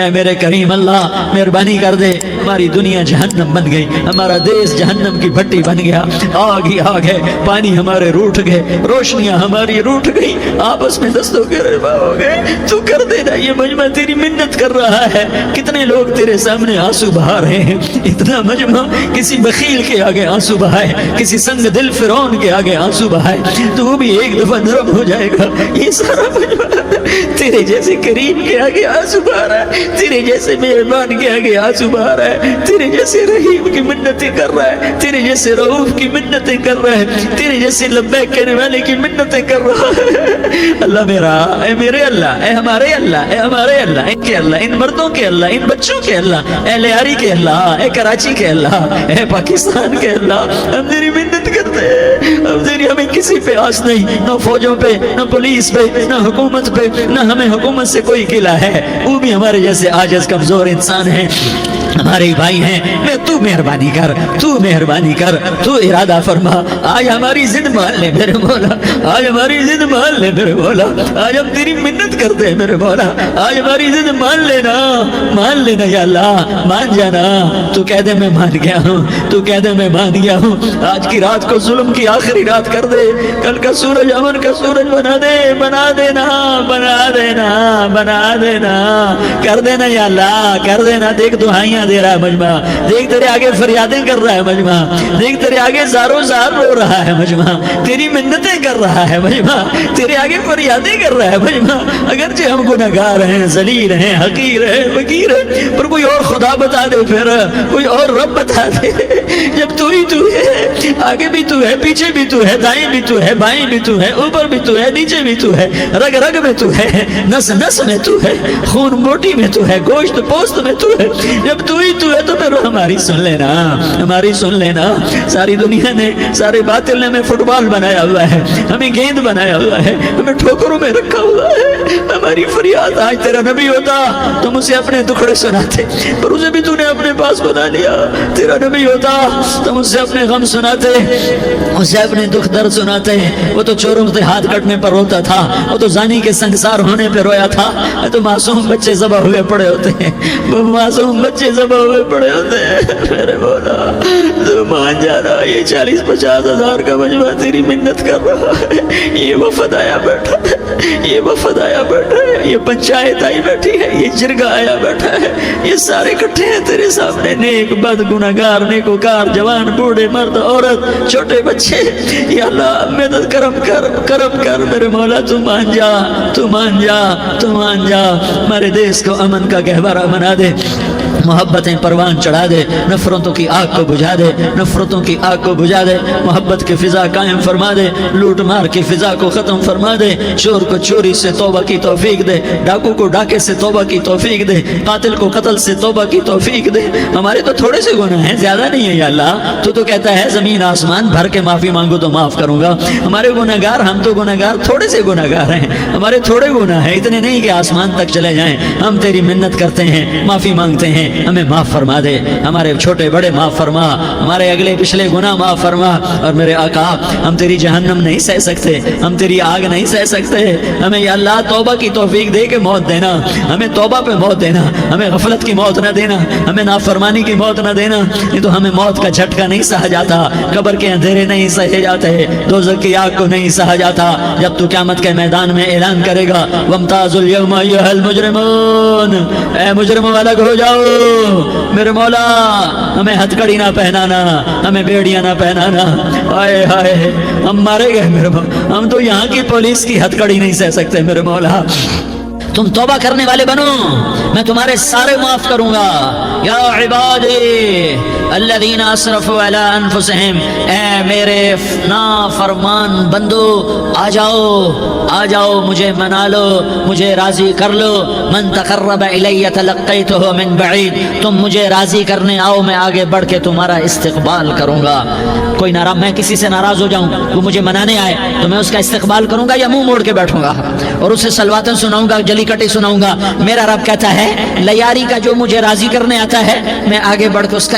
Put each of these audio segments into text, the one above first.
اے میرے کریم اللہ مہربانی کر دے، ہماری دنیا جہنم بن گئی، ہمارا دیس جہنم کی بھٹی بن گیا، آگ ہی آگ ہے، پانی ہمارے روٹھ گئے، روشنیاں ہماری روٹھ گئی، آپس میں دستوں کے ربا ہو گئے، تو کر دینا، یہ مجمع تیری منت کر رہا ہے، کتنے لوگ تیرے سامنے آنسو بہا رہے ہیں، اتنا مجمع کسی بخیل کے آگے آنسو بہائے، کسی سنگ دل فرعون کے آگے آنسو بہائے تو وہ بھی ایک دفعہ نرم ہو جائے گا، یہ سارا مجمع تیرے جیسے کریم کے آگے آنسو بہا رہا ہے، تیرے جیسے مہربان کے آگے آنسو بہا رہا ہے، تیرے جیسے رحیم کی منتیں کر رہا ہے، تیرے جیسے رؤوف کی منتیں کر رہا ہے، تیرے جیسے لبیک کہنے والے کی منتیں کر رہا ہے۔ اللہ میرا، اے میرے اللہ، اے ہمارے اللہ، اے ہمارے اللہ، ان کے اللہ، ان مردوں کے اللہ، ان بچوں کے اللہ، اے لیاری کے اللہ، اے کراچی کے اللہ، اے پاکستان کے اللہ، ہم تیری منت کرتے ہیں، ہمیں کسی پہ آس نہیں، نہ فوجوں پہ، نہ پولیس پہ، نہ حکومت پہ، نہ ہمیں حکومت سے کوئی قلعہ ہے، وہ بھی ہمارے جیسے عاجز کمزور انسان ہیں، ہمارے بھائی ہیں، میں تو مہربانی کر، تو مہربانی کر، تو ارادہ فرما، آج ہماری ضد مان لے میرے مولا، آج ہماری ضد مان لے میرے مولا، آج ہم تیری منت کرتے ہیں میرے مولا، آج ہماری ضد مان لینا یا اللہ، مان جانا، تو کہہ دے میں مان گیا ہوں، تو کہہ دے میں مان گیا ہوں، آج کی رات کو ظلم کی آخری رات کر دے، کل کا سورج امن کا سورج بنا دے، بنا دینا، بنا دینا، بنا دینا، کر دینا یا اللہ، کر دینا، دیکھ دعائیاں دے رہا ہے مجمع، دیکھ تیرے آگے فریادیں کر رہا ہے مجمع، دیکھ تیرے آگے زارو زار رو رہا ہے مجمع، تیری منتیں کر رہا ہے مجمع، تیرے آگے فریادیں کر رہا ہے مجمع، اگرچہ ہم گناہگار ہیں، ذلیل ہیں، حقیر ہیں، فقیر ہیں، پر کوئی اور خدا بتا دے، پھر کوئی اور رب بتا دے، جب تو ہی تو ہے، آگے بھی تو ہے، پیچھے بھی تو ہے، دائیں بھی تو ہے، بائیں بھی تو ہے، اوپر بھی تو ہے، نیچے بھی تو ہے، رگ رگ میں تو ہے، نس نس میں تو ہے، خون موٹی میں تو ہے، گوشت پوست میں تو ہے، جب تو ہی تو ہے تو پھر ہماری سن لینا، ہماری سن لینا، ساری دنیا نے، سارے باطل نے ہمیں فٹ بال بنایا ہوا ہے، ہمیں گیند بنایا ہوا ہے، ہمیں ٹھوکروں میں رکھا ہوا ہے، ہماری فریاد، آج تیرا نبی ہوتا تم اسے اپنے دکھڑے سناتے، پر اسے بھی تو نے اپنے پاس بنا لیا، تیرا نبی ہوتا تم اسے اپنے غم سناتے، اسے اپنے دکھ درد سناتے، وہ تو چوروں سے ہاتھ کٹنے پر روتا تھا، وہ تو زانی کے سنگسار ہونے پہ رویا تھا، تو معصوم بچے ذبح ہوئے پڑے ہوتے ہیں، وہ معصوم بچے ذبح ہوئے پڑے ہوتے ہیں، میرے مولا تو مان جانا، یہ 40-50 ہزار کا مجمع تیری منت کر رہا ہے، یہ وفد آیا بیٹھا ہے، یہ وفد آیا بیٹھا ہے، یہ پنچایت آئی بیٹھی ہے، یہ جرگہ آیا بیٹھا ہے، یہ سارے اکٹھے ہیں تیرے سامنے، نیک بد گناہگار نیکوکار، جوان بوڑھے مرد عورت چھوٹے بچے، یا اللہ مدد کرم کر میرے مولا، تو مان جا، تو مان جا، تو مان جا، ہمارے دیس کو امن کا گہوارہ بنا دے، محبتیں پروان چڑھا دے، نفرتوں کی آگ کو بجھا دے، نفرتوں کی آگ کو بجھا دے، محبت کی فضا قائم فرما دے، لوٹ مار کی فضا کو ختم فرما دے، چور کو چوری سے توبہ کی توفیق دے، ڈاکو کو ڈاکے سے توبہ کی توفیق دے، قاتل کو قتل سے توبہ کی توفیق دے، ہمارے تو تھوڑے سے گناہ ہیں، زیادہ نہیں ہے یا اللہ، تو کہتا ہے زمین آسمان بھر کے معافی مانگو تو معاف کروں گا، ہمارے گناہگار، ہم تو گناہگار تھوڑے سے گناہگار ہیں، ہمارے تھوڑے گناہ ہیں، اتنے نہیں کہ آسمان تک چلے جائیں، ہم تیری منت کرتے ہیں، معافی مانگتے ہیں، ہمیں معاف فرما دے، ہمارے چھوٹے بڑے معاف فرما، ہمارے اگلے پچھلے گناہ معاف فرما، اور میرے آقا ہم تیری جہنم نہیں سہ سکتے، ہم تیری آگ نہیں سہ سکتے، ہمیں یا اللہ توبہ کی توفیق دے کے موت دینا، ہمیں توبہ پہ موت دینا، ہمیں غفلت کی موت نہ دینا، ہمیں نافرمانی کی موت نہ دینا، نہیں تو ہمیں موت کا جھٹکا نہیں سہا جاتا، قبر کے اندھیرے نہیں سہے جاتے، دوزخ کی آگ کو نہیں سہا جاتا، جب تو قیامت کے میدان میں اعلان کرے گا وَامْتَازُوا الْيَوْمَ أَيُّهَا الْمُجْرِمُونَ، اے مجرموں الگ ہو جاؤ، میرے مولا ہمیں ہتھکڑی نہ پہنانا، ہمیں بیڑیاں نہ پہنانا، آئے ہائے ہم مارے گئے میرے مولا، ہم تو یہاں کی پولیس کی ہتھکڑی نہیں سہ سکتے میرے مولا، تم توبہ کرنے والے بنو، میں تمہارے سارے معاف کروں گا، یا عبادی الذین اسرفوا علی انفسہم، اے میرے نافرمان بندو آ جاؤ مجھے منا لو، مجھے راضی کر لو، من تقرب الی تلقیتہ من بعید، تم مجھے راضی کرنے آؤ، میں آگے بڑھ کے تمہارا استقبال کروں گا، کوئی ناراض، میں کسی سے ناراض ہو جاؤں، وہ مجھے منانے آئے تو میں اس کا استقبال کروں گا یا منہ موڑ کے بیٹھوں گا اور اسے سلواتیں سناؤں گا، جلی کٹی سناؤں گا، میرا رب کہتا ہے لیاری کا جو مجھے راضی کرنے آتا ہے میں آگے بڑھ کے اس کا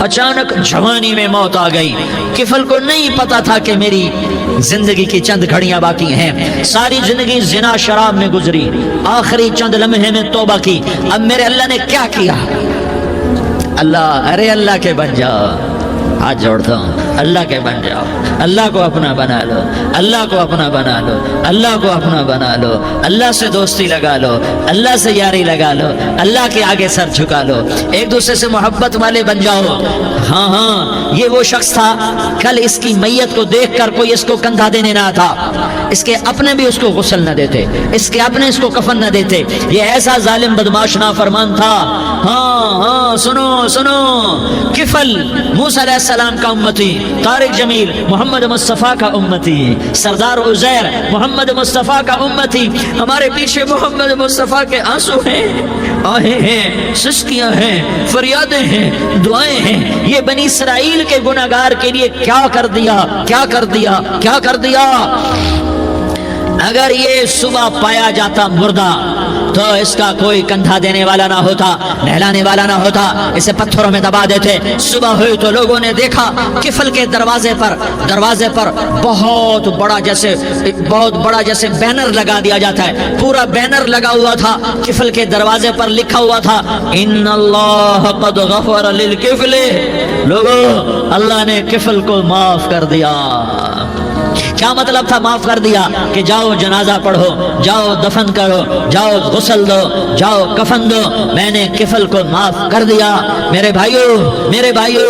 اچانک جوانی میں موت آ گئی. کفل کو نہیں پتا تھا کہ میری زندگی کی چند گھڑیاں باقی ہیں. ساری زندگی زنا شراب میں گزری, آخری چند لمحے میں توبہ کی. اب میرے اللہ نے کیا کیا؟ اللہ, ارے اللہ کے بن جاؤ, ہاتھ جوڑتا ہوں, اللہ کے بن جاؤ, اللہ کو اپنا بنا لو, اللہ کو اپنا بنا لو, اللہ کو اپنا بنا لو, اللہ سے دوستی لگا لو, اللہ سے یاری لگا لو, اللہ کے آگے سر جھکا لو, ایک دوسرے سے محبت والے بن جاؤ. ہاں ہاں, یہ وہ شخص تھا, کل اس کی میت کو دیکھ کر کوئی اس کو کندھا دینے نہ تھا, اس کے اپنے بھی اس کو غسل نہ دیتے, اس کے اپنے اس کو کفن نہ دیتے. یہ ایسا ظالم بدماش نافرمان تھا. ہاں ہاں, سنو سنو, کفل موسیٰ علیہ السلام کا امتی, طارق جمیل محمد مصطفیٰ کا امتی, سردار عزیر محمد مصطفیٰ کا امتی. ہمارے پیچھے محمد مصطفیٰ کے آنسو ہیں, آہیں ہیں, سسکیاں ہیں, فریادیں ہیں, دعائیں ہیں. یہ بنی اسرائیل کے گناہگار کے لیے کیا کر دیا, کیا کر دیا, کیا کر دیا. اگر یہ صبح پایا جاتا مردہ تو اس کا کوئی کندھا دینے والا نہ ہوتا, نہلانے والا نہ ہوتا, اسے پتھروں میں دبا دیتے. صبح ہوئی تو لوگوں نے دیکھا کفل کے دروازے پر بہت بڑا جیسے بینر لگا دیا جاتا ہے, پورا بینر لگا ہوا تھا. کفل کے دروازے پر لکھا ہوا تھا, ان اللہ قد غفر للکفل. لوگوں, اللہ نے کفل کو معاف کر دیا. کیا مطلب تھا معاف کر دیا؟ کہ جاؤ جنازہ پڑھو, جاؤ دفن کرو, جاؤ غسل دو, جاؤ کفن دو, میں نے کفل کو معاف کر دیا. میرے بھائیو,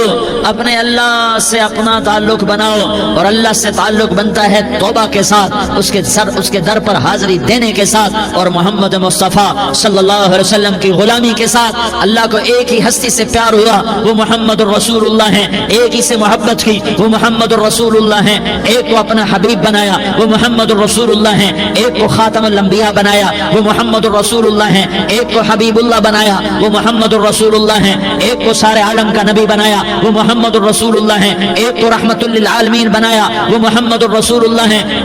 اپنے اللہ سے اپنا تعلق بناؤ, اور اللہ سے تعلق بنتا ہے توبہ کے ساتھ, اس کے در پر حاضری دینے کے ساتھ, اور محمد مصطفیٰ صلی اللہ علیہ وسلم کی غلامی کے ساتھ. اللہ کو ایک ہی ہستی سے پیار ہوا, وہ محمد الرسول اللہ ہیں. ایک ہی سے محبت کی, وہ محمد الرسول اللہ ہیں. ایک کو اپنا حبیب بنایا, وہ محمد الرسول اللہ ہیں. ایک کو خاتم الانبیاء بنایا, وہ محمد الرسول اللہ ہیں. ایک کو حبیب اللہ بنایا, وہ محمد الرسول اللہ ہیں. ایک کو سارے عالم کا نبی بنایا, وہ محمد الرسول اللہ ہیں. ایک کو رحمت للعالمین بنایا, وہ محمد الرسول اللہ ہیں.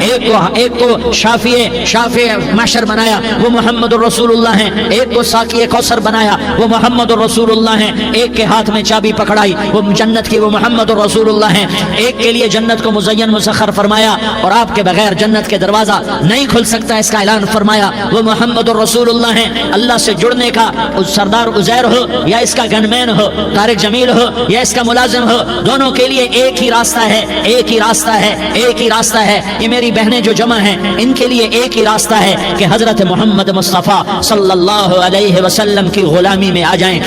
ایک کو شافع محشر بنایا, وہ محمد الرسول اللہ ہیں. ایک کو ساقی کوثر بنایا, وہ محمد الرسول اللہ ہیں. ایک کے ہاتھ میں چابی پکڑائی, وہ جنت کی, وہ محمد الرسول اللہ ہیں. ایک کے لیے جنت کو مزین مسخر فرمایا, اور آپ کے بغیر جنت کے دروازہ نہیں کھل سکتا, اس کا اعلان فرمایا, وہ محمد الرسول اللہ ہیں. اللہ سے جڑنے کا سردار عزیر ہو یا اس کا گنمین ہو, طارق جمیل ہو یا اس کا ملازم ہو, دونوں کے لیے ایک ہی راستہ ہے, ایک ہی راستہ ہے, ایک ہی راستہ ہے. یہ میری بہنیں جو جمع ہیں, ان کے لیے ایک ہی راستہ ہے کہ حضرت محمد مصطفیٰ صلی اللہ علیہ وسلم کی غلامی میں آ جائیں,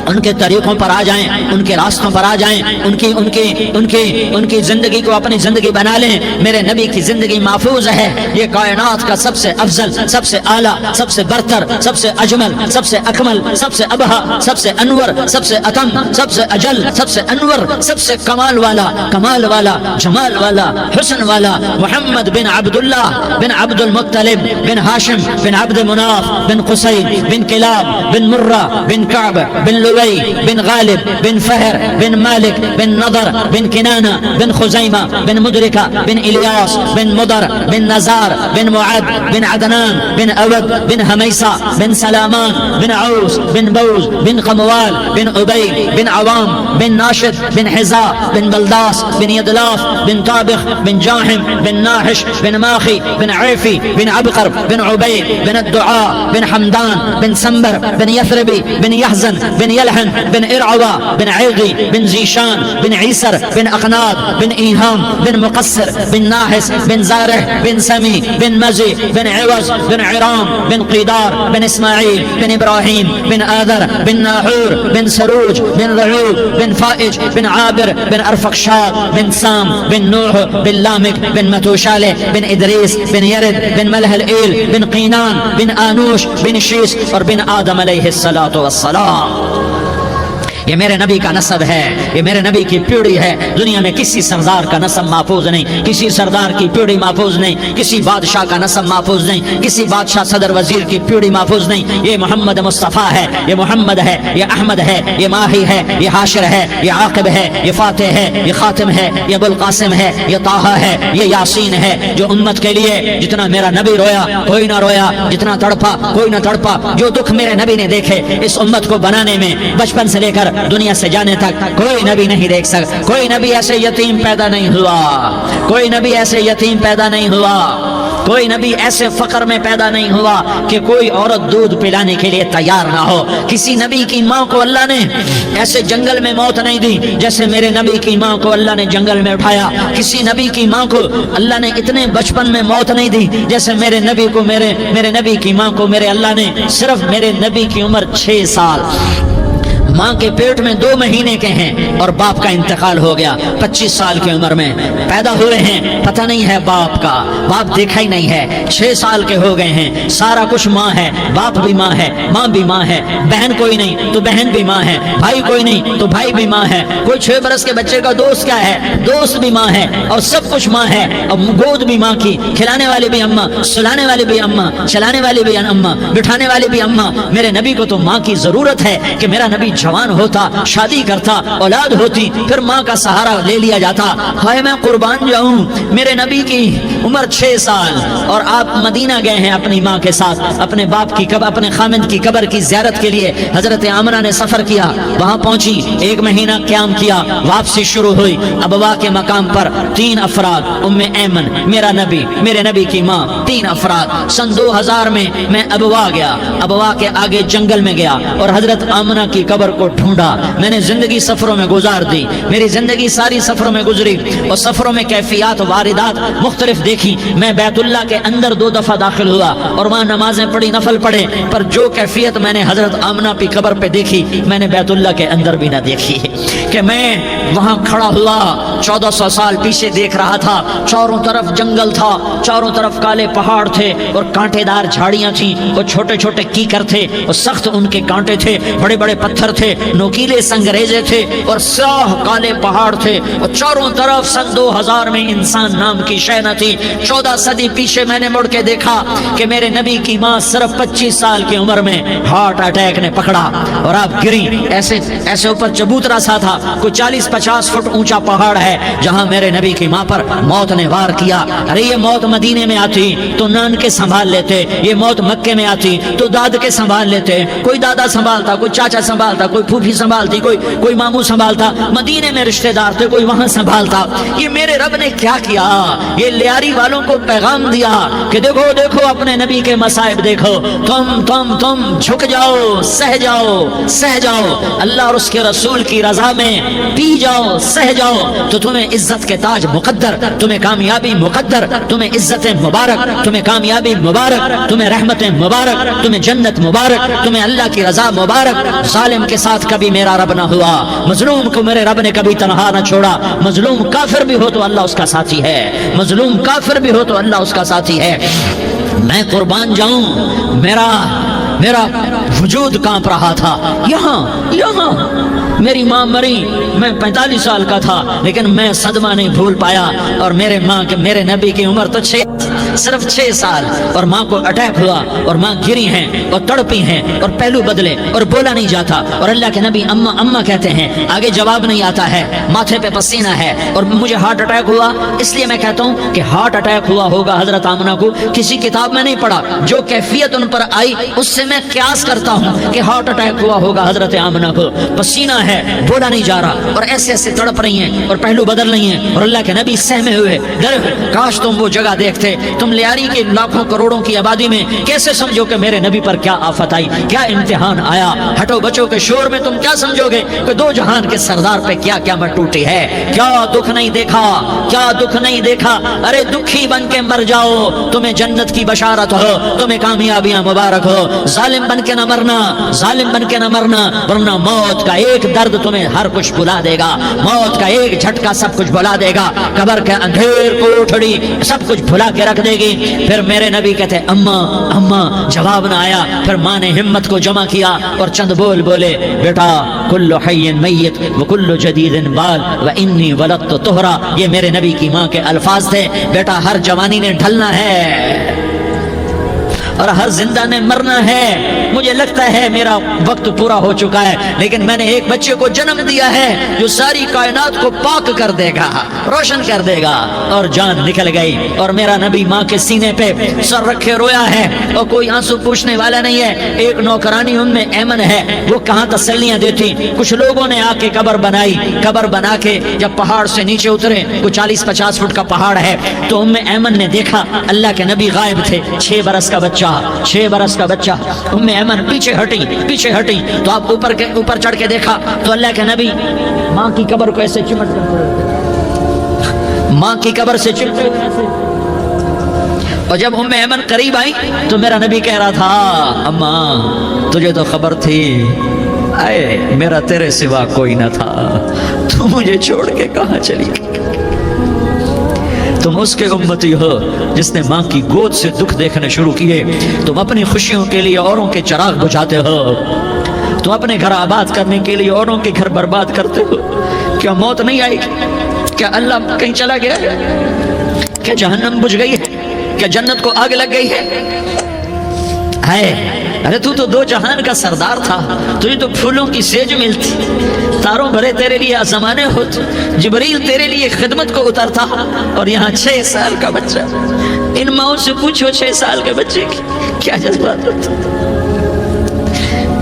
ان کے طریقوں پر آ جائیں, ان کے راستوں پر آ جائیں, ان کی زندگی کو اپنی زندگی بنا لیں. میرے نبی کی زندگی محفوظ ہے. یہ کائنات کا سب سے افضل, سب سے اعلیٰ, سب سے برتر, سب سے اجمل, سب سے اکمل, سب سے ابہا, سب سے انور, سب سے اتم, سب سے اجل, سب سے انور, سب سے کمال والا, جمال والا, حسن والا, محمد بن عبداللہ بن عبد المطلب بن ہاشم بن عبد مناف بن قصی بن کلاب بن مرہ بن کعب بن لوی بن غالب بن فہر بن مالک بن نضر بن کنانہ بن خزیمہ بن مدرکہ بن الیاس بن مضر بن نزار بن معد بن عدنان بن اود بن حمیسہ بن سلامان بن عوس بن بوز بن قموال بن عبید بن عوام بن ناشد بن حزا بن بلداس بن یدلاف بن طابخ بن جاحم بن ناحش بن ماخی بن عیفی بن عبقر بن عبید بن الدعاء بن حمدان بن سنبر بن یثربی بن یحزن بن یلحن بن ارعوا بن عیغی بن زیشان بن عیسر بن اقناد بن ایہام بن مقصر بن ناحس بن زارح بن سمی بن مزی بن عوض بن عرام بن قیدار بن اسماعیل بن ابراہیم بن آذر بن ناحور بن سروج بن رعوب بن فائج بن عابر بن ارفقشاد بن سام بن نوح بن لامک بن متوشالہ بن ادریس بن یرد بن ملح الایل بن قینان بن آنوش بن شیس اور بن آدم علیہ السلام. یہ میرے نبی کا نسب ہے, یہ میرے نبی کی پیڑھی ہے. دنیا میں کسی سردار کا نسب محفوظ نہیں, کسی سردار کی پیڑھی محفوظ نہیں, کسی بادشاہ کا نسب محفوظ نہیں, کسی بادشاہ صدر وزیر کی پیڑھی محفوظ نہیں. یہ محمد مصطفیٰ ہے, یہ محمد ہے, یہ احمد ہے, یہ ماہی ہے, یہ حاشر ہے, یہ عاقب ہے, یہ فاتح ہے, یہ خاتم ہے, یہ ابوالقاسم ہے, یہ طٰہٰ ہے, یہ یاسین ہے. جو امت کے لیے جتنا میرا نبی رویا کوئی نہ رویا, جتنا تڑپا کوئی نہ تڑپا, جو دکھ میرے نبی نے دیکھے اس امت کو بنانے میں, بچپن سے لے کر دنیا سے جانے تک کوئی نبی نہیں دیکھ سکتا. کوئی نبی ایسے یتیم پیدا نہیں ہوا, کوئی نبی ایسے یتیم پیدا نہیں ہوا, کوئی نبی ایسے فقر میں پیدا نہیں ہوا کہ کوئی عورت دودھ پلانے کے لیے تیار نہ ہو. کسی نبی کی ماں کو اللہ نے ایسے جنگل میں موت نہیں دی جیسے میرے نبی کی ماں کو اللہ نے جنگل میں اٹھایا. کسی نبی کی ماں کو اللہ نے اتنے بچپن میں موت نہیں دی جیسے میرے نبی کو میرے نبی کی ماں کو میرے اللہ نے صرف میرے نبی کی عمر 6 سال, ماں کے پیٹ میں 2 مہینے کے ہیں اور باپ کا انتقال ہو گیا. 25 سال کی عمر میں پیدا ہوئے ہیں, پتہ نہیں ہے باپ کا, باپ دیکھا ہی نہیں ہے. 6 سال کے ہو گئے ہیں, سارا کچھ ماں ہے, باپ بھی ماں ہے, ماں بھی ماں ہے, بہن کوئی نہیں تو بہن بھی ماں ہے, بھائی کوئی نہیں تو بھائی بھی ماں ہے, کوئی 6 برس کے بچے کا دوست کیا ہے, دوست بھی ماں ہے, اور سب کچھ ماں ہے. اور گود بھی ماں کی, کھلانے والی بھی اماں, سلانے والی بھی اماں, چلانے والی بھی اماں, بٹھانے والی بھی اماں. میرے نبی کو تو ماں کی ضرورت ہے کہ میرا نبی جوان ہوتا, شادی کرتا, اولاد ہوتی, پھر ماں کا سہارا لے لیا جاتا. ہائے میں قربان جاؤں, میرے نبی کی عمر 6 سال اور آپ مدینہ گئے ہیں اپنی ماں کے ساتھ, اپنے باپ کی قبر, اپنے خامند کی قبر کی زیارت کے لیے. حضرت آمنہ نے سفر کیا, وہاں پہنچی, 1 مہینہ قیام کیا, واپسی شروع ہوئی. ابوا کے مقام پر 3 افراد, ام ایمن, میرا نبی, میرے نبی کی ماں, 3 افراد. سن 2000 میں ابوا گیا, ابوا کے آگے جنگل میں گیا اور حضرت آمنہ کی قبر کو ڈھونڈا. میں نے زندگی سفروں میں گزار دی, میری زندگی ساری سفروں میں گزری اور سفروں میں کیفیات واردات مختلف دیکھی. میں بیت اللہ کے اندر 2 دفعہ داخل ہوا اور وہاں نمازیں پڑھی, نفل پڑھے, پر جو کیفیت میں نے حضرت آمنہ کی قبر پہ دیکھی میں نے بیت اللہ کے اندر بھی نہ دیکھی. کہ میں وہاں کھڑا ہوا 1400 سال پیچھے دیکھ رہا تھا, چاروں طرف جنگل تھا, چاروں طرف کالے پہاڑ تھے اور کانٹے دار جھاڑیاں تھیں, اور چھوٹے چھوٹے کیکر تھے اور سخت ان کے کانٹے تھے, بڑے بڑے پتھر تھے, نوکیلے سنگریزے تھے اور سیاہ کالے پہاڑ تھے, اور چاروں طرف سن 2000 میں انسان نام کی شے نہ تھی. 14 صدی پیچھے میں نے مڑ کے دیکھا کہ میرے نبی کی ماں صرف 25 سال کی عمر میں ہارٹ اٹیک نے پکڑا اور آپ گری. ایسے اوپر چبوترا سا تھا, کوئی 40-50 فٹ اونچا پہاڑ ہے جہاں میرے نبی کی ماں پر موت نے وار کیا. ارے یہ موت مدینے میں آتی تو نان کے سنبھال لیتے, یہ موت مکے میں آتی تو داد کے سنبھال لیتے. کوئی دادا سنبھالتا, کوئی چاچا سنبھالتا, کوئی پھوپھی سنبھالتی, کوئی ماموں سنبھالتا. مدینے میں رشتہ دار تھے, کوئی وہاں سنبھالتا. یہ میرے رب نے کیا کیا, یہ لیاری والوں کو پیغام دیا کہ دیکھو دیکھو اپنے نبی کے مصائب دیکھو, تم جھک جاؤ, سہ جاؤ, اللہ اور اس کے رسول کی رضا میں پی جاؤ, سہ جاؤ, تو تمہیں عزت کے تاج مقدر, تمہیں کامیابی مقدر, تمہیں عزت مبارک, تمہیں کامیابی مبارک, تمہیں رحمت مبارک, تمہیں جنت مبارک, تمہیں اللہ کی رضا مبارک. ظالم کے ساتھ کبھی میرا رب نہ ہوا, مظلوم کو میرے رب نے کبھی تنہا نہ چھوڑا. مظلوم کافر بھی ہو تو اللہ اس کا ساتھی ہے, مظلوم کافر بھی ہو تو اللہ اس کا ساتھی ہے. میں قربان جاؤں, میرا وجود کانپ رہا تھا. یہاں میری ماں مری, میں 45 سال کا تھا, لیکن میں صدمہ نہیں بھول پایا. اور میرے نبی کی عمر تو صرف 6 سال, اور ماں کو اٹیک ہوا اور ماں گری ہیں اور تڑپی ہیں اور پہلو بدلے اور بولا نہیں جاتا, اور اللہ کے نبی اماں کہتے ہیں, آگے جواب نہیں آتا ہے, ماتھے پہ پسینہ ہے, اور مجھے ہارٹ اٹیک ہوا. اس لیے میں کہتا ہوں کہ ہارٹ اٹیک ہوا ہوگا حضرت آمنہ کو, کسی کتاب میں نہیں پڑھا, جو کیفیت ان پر آئی اس سے میں قیاس کرتا ہوں کہ ہارٹ اٹیک ہوا ہوگا حضرت آمنہ کو. پسینہ ہے, بولا نہیں جا رہا, اور ایسے تڑپ رہی ہیں اور پہلو بدل رہی ہیں, اور اللہ کے نبی سہمے ہوئے. کاش تم وہ جگہ دیکھتے, تم لیاری کے لاکھوں کروڑوں کی آبادی میں کیسے سمجھو کہ میرے نبی پر کیا آفت آئی, کیا امتحان آیا. ہٹو بچوں کے شور میں تم کیا سمجھو گے کہ 2 جہان کے سردار پہ کیا قیامت ٹوٹی ہے. کیا دکھ نہیں دیکھا, ارے دکھی بن کے مر جاؤ, تمہیں جنت کی بشارت ہو, تمہیں کامیابیاں مبارک ہو. ظالم بن کے نہ مرنا, ورنہ موت کا ایک درد تمہیں ہر کچھ بلا دے گا, موت کا ایک جھٹکا سب کچھ بلا دے گا, قبر کے اندھیر کوٹھڑی سب کچھ بھلا کے رکھ دے گی. پھر میرے نبی کہتے اماں, جواب نہ آیا. پھر ماں نے ہمت کو جمع کیا اور چند بولے, بیٹا کل حی میت وکل جدید بال وانی ولدت طہرا. یہ میرے نبی کی ماں کے الفاظ تھے, بیٹا ہر جوانی نے ڈھلنا ہے, اور ہر زندہ نے مرنا ہے. مجھے لگتا ہے میرا وقت پورا ہو چکا ہے، لیکن میں نے ایک بچے کو جنم دیا ہے جو ساری کائنات کو پاک کر دے گا، روشن کر دے گا. اور جان نکل گئی، اور میرا نبی ماں کے سینے پہ سر رکھے رویا ہے، اور کوئی آنسو پوچھنے والا نہیں ہے. ایک نوکرانی ام ایمن ہے، وہ کہاں تسلیاں دیتی. کچھ لوگوں نے آ کے قبر بنائی، قبر بنا کے جب پہاڑ سے نیچے اترے، کوئی 40-50 فٹ کا پہاڑ ہے، تو ام ایمن نے دیکھا اللہ کے نبی غائب تھے. 6 برس کا بچہ، 6 برس کا بچہ. ام ایمن پیچھے ہٹی تو آپ اوپر چڑھ کے دیکھا تو اللہ کے نبی ماں کی قبر کو ایسے چمٹ کر، ماں کی قبر سے چمٹے ہوئے ایسے. اور جب ام ایمن قریب آئی تو میرا نبی کہہ رہا تھا اماں تجھے تو خبر تھی، اے میرا تیرے سوا کوئی نہ تھا، تو مجھے چھوڑ کے کہاں چلی گئی. تم اس کے امتی ہو جس نے ماں کی گود سے دکھ دیکھنے شروع کیے. تم اپنی خوشیوں کے لیے اوروں کے چراغ بجھاتے ہو، تم اپنے گھر آباد کرنے کے لیے اوروں کے گھر برباد کرتے ہو. کیا موت نہیں آئی؟ کیا اللہ کہیں چلا گیا؟ کیا جہنم بجھ گئی ہے؟ کیا جنت کو آگ لگ گئی ہے؟ ارے تو 2 جہان کا سردار تھا، تجھے تو پھولوں کی سیج ملتی، تاروں بھرے تیرے لیے آسمانے ہوتے، جبریل تیرے لیے خدمت کو اترتا، اور یہاں 6 سال کا بچہ. ان ماؤں سے پوچھو 6 سال کے بچے کی کیا جذبات ہوتے.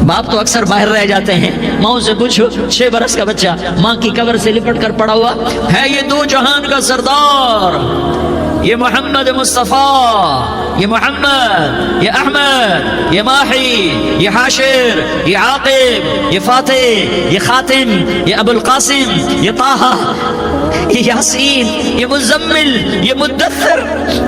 باپ تو اکثر باہر رہ جاتے ہیں، ماں سے پوچھو 6 برس کا بچہ ماں کی قبر سے لپٹ کر پڑا ہوا ہے. یہ 2 جہان کا سردار، یہ محمد مصطفیٰ، یہ محمد، یہ احمد، یہ ماہی، یہ حاشر، یہ عاقب، یہ فاتح، یہ خاتم، یہ ابو القاسم، یہ طٰہٰ، یہ یاسین، یہ مزمل، یہ مدثر،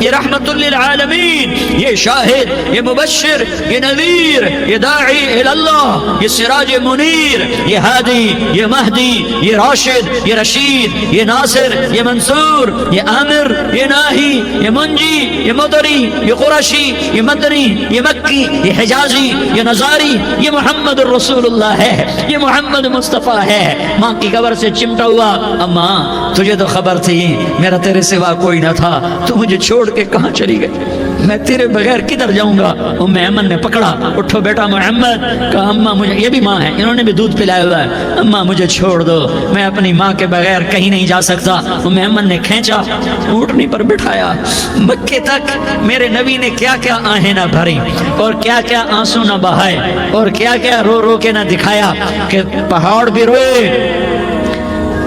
یہ رحمت للعالمین، یہ شاہد، یہ مبشر، یہ نذیر، یہ داعی اللہ، یہ سراج منیر، یہ ہادی، یہ مہدی، یہ راشد، یہ رشید، یہ ناصر، یہ منصور، یہ عامر، یہ ناہی، یہ منجی، یہ مدری، یہ قرشی، یہ مدنی، یہ مکی، یہ حجازی، یہ نظاری. یہ محمد الرسول اللہ ہے، یہ محمد مصطفیٰ ہے. ماں کی قبر سے چمٹا ہوا اماں تجھے تو خبر تھی میرا تیرے سوا کوئی نہ تھا، تو مجھے چھوڑ کے کہاں چلی گئی، میں تیرے بغیر کدھر جاؤں گا. ام ایمن نے پکڑا، اٹھو بیٹا محمد. کہا اماں مجھے، یہ بھی ماں ہے، انہوں نے بھی دودھ پلایا ہوا ہے، اماں مجھے چھوڑ دو، میں اپنی ماں کے بغیر کہیں نہیں جا سکتا. ام ایمن نے کھینچا، اونٹنی پر بٹھایا. مکے تک میرے نبی نے کیا کیا آہیں نہ بھری، اور کیا کیا آنسو نہ بہائے، اور کیا کیا رو رو کے نہ دکھایا کہ پہاڑ بھی روئے،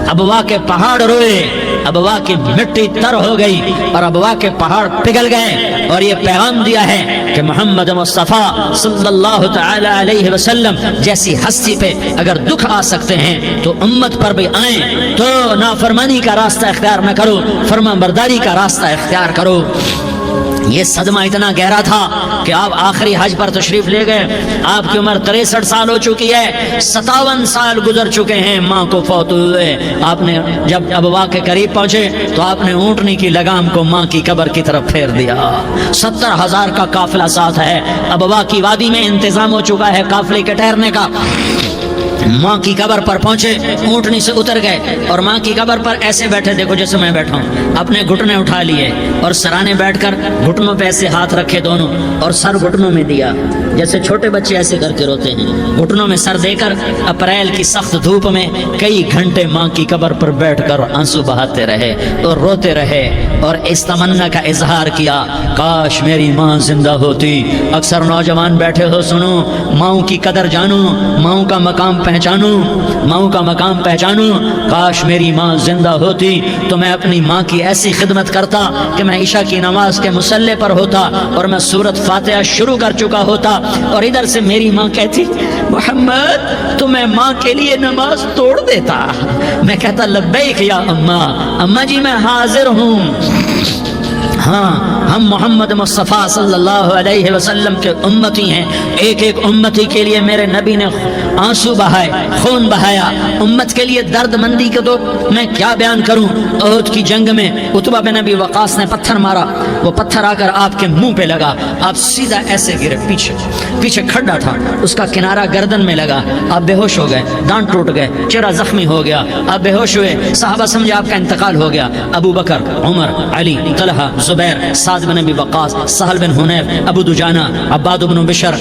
ابوا کے پہاڑ روئے، ابوا کی مٹی تر ہو گئی اور ابوا کے پہاڑ پگھل گئے. اور یہ پیغام دیا ہے کہ محمد مصطفیٰ صلی اللہ تعالی علیہ وسلم جیسی ہستی پہ اگر دکھ آ سکتے ہیں تو امت پر بھی آئیں. تو نافرمانی کا راستہ اختیار نہ کرو، فرما برداری کا راستہ اختیار کرو. یہ صدمہ اتنا گہرا تھا کہ آپ آخری حج پر تشریف لے گئے. آپ کی عمر 63 سال ہو چکی ہے، 57 سال گزر چکے ہیں ماں کو فوت ہوئے. آپ نے جب ابوا کے قریب پہنچے تو آپ نے اونٹنی کی لگام کو ماں کی قبر کی طرف پھیر دیا. 70,000 کا قافلہ ساتھ ہے. ابوا کی وادی میں انتظام ہو چکا ہے قافلے کے ٹھہرنے کا. ماں کی قبر پر پہنچے، اونٹنی سے اتر گئے اور ماں کی قبر پر ایسے بیٹھے، دیکھو جیسے میں بیٹھا ہوں، اپنے گھٹنے اٹھا لیے اور سرانے بیٹھ کر گھٹنوں پہ ایسے ہاتھ رکھے دونوں اور سر گھٹنوں میں دیا، جیسے چھوٹے بچے ایسے کر کے روتے ہیں. گھٹنوں میں سر دے کر اپریل کی سخت دھوپ میں کئی گھنٹے ماں کی قبر پر بیٹھ کر آنسو بہاتے رہے اور روتے رہے اور اس تمنا کا اظہار کیا کاش میری ماں زندہ ہوتی. اکثر نوجوان بیٹھے ہو، سنو، ماؤں کی قدر جانو، ماؤں کا مقام پہچانو، ماؤں کا مقام پہچانو. کاش میری ماں زندہ ہوتی تو میں اپنی ماں کی ایسی خدمت کرتا کہ میں عشاء کی نماز کے مصلے پر ہوتا اور میں سورۃ فاتحہ شروع کر چکا ہوتا اور ادھر سے میری ماں کہتی محمد تو میں ماں کے لیے نماز توڑ دیتا. میں کہتا لبیک یا اماں، اماں جی میں حاضر ہوں. ہاں، ہم محمد مصطفیٰ صلی اللہ علیہ وسلم کے امتی ہیں. ایک ایک امتی کے لیے میرے نبی نے آنسو بہائے، خون بہایا. امت کے لیے درد مندی کے تو میں کیا بیان کروں. احد کی جنگ میں عتبہ بن ابی وقاص نے پتھر مارا، وہ پتھر آ کر آپ کے منہ پہ لگا، آپ سیدھا ایسے گرے، پیچھے کھڈا تھا، اس کا کنارہ گردن میں لگا، آپ بے ہوش ہو گئے، دانت ٹوٹ گئے، چہرہ زخمی ہو گیا، آپ بے ہوش ہوئے. صحابہ سمجھے آپ کا انتقال ہو گیا. ابو بکر، عمر، علی، طلحہ، زبیر زبیر، سعد بن ابی وقاص، سہل بن حنیف، ابو دجانہ، عباد بن بشر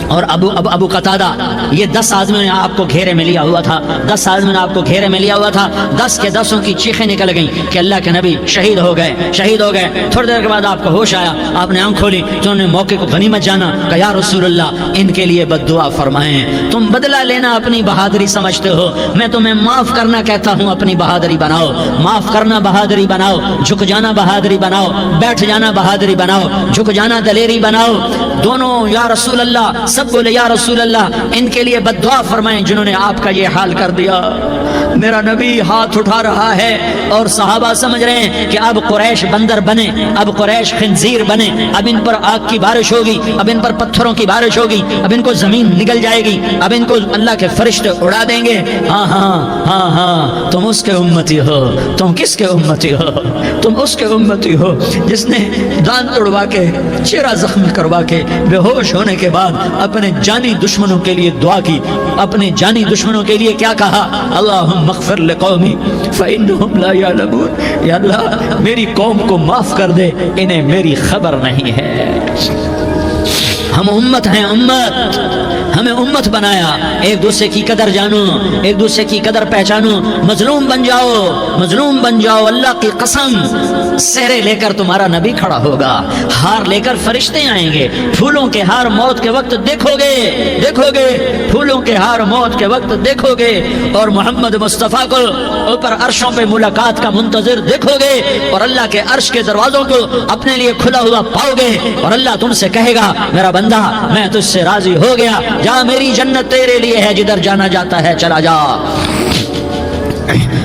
اور ابو قتادہ، یہ 10 آدمیوں نے آپ کو گھیرے میں لیا ہوا تھا، 10 آدمیوں نے آپ کو گھیرے میں لیا ہوا تھا، 10 کے 10 کی چیخیں نکل گئیں کہ اللہ کے نبی شہید ہو گئے، شہید ہو گئے۔ تھوڑی دیر کے بعد آپ کو ہوش آیا، آپ نے آنکھ کھولی تو انہوں نے موقع کو غنیمت جانا کہ یا رسول اللہ ان کے لیے بد دعا فرمائیں، تم بدلہ لینا اپنی بہادری سمجھتے ہو، میں تمہیں معاف کرنا کہتا ہوں اپنی بہادری بناؤ، معاف کرنا بہادری بناؤ، جھک جانا بہادری بناؤ، بیٹھ جانا بہادری بناؤ، جھک جانا دلیری بناؤ۔ دونوں یا رسول اللہ، سب بولے یا رسول اللہ ان کے لیے بد دعا فرمائیں جنہوں نے آپ کا یہ حال کر دیا۔ میرا نبی ہاتھ اٹھا رہا ہے اور صحابہ سمجھ رہے ہیں کہ اب قریش بندر بنے، اب قریش خنزیر بنے، اب ان پر آگ کی بارش ہوگی، اب ان پر پتھروں کی بارش ہوگی، اب ان کو زمین نگل جائے گی، اب ان کو اللہ کے فرشتے اڑا دیں گے۔ ہاں ہاں ہاں ہاں، تم اس کے امتی ہو، تم کس کے امتی ہو؟ تم اس کے امتی ہو جس نے دانت توڑوا کے، چہرہ زخمی کروا کے، بے ہوش ہونے کے بعد اپنے جانی دشمنوں کے لیے دعا کی، اپنے جانی دشمنوں کے لیے کیا کہا؟ اللہم اغفر لقومی فإنہم لا یعلمون، یا اللہ میری قوم کو معاف کر دے، انہیں میری خبر نہیں ہے۔ ہم امت ہیں، امت، ہمیں امت بنایا، ایک دوسرے کی قدر جانو، ایک دوسرے کی قدر پہچانو، مظلوم بن جاؤ، مظلوم بن جاؤ، اللہ کی قسم سہرے لے کر تمہارا نبی کھڑا ہوگا، ہار لے کر فرشتے آئیں گے، پھولوں کے ہار موت کے وقت دیکھو گے، دیکھو گے پھولوں کے ہار موت کے وقت دیکھو گے، اور محمد مصطفیٰ کو اوپر عرشوں پہ ملاقات کا منتظر دیکھو گے، اور اللہ کے عرش کے دروازوں کو اپنے لیے کھلا ہوا پاؤ گے، اور اللہ تم سے کہے گا میرا بندہ میں تجھ سے راضی ہو گیا، جا میری جنت تیرے لیے ہے، جدھر جانا جاتا ہے چلا جا۔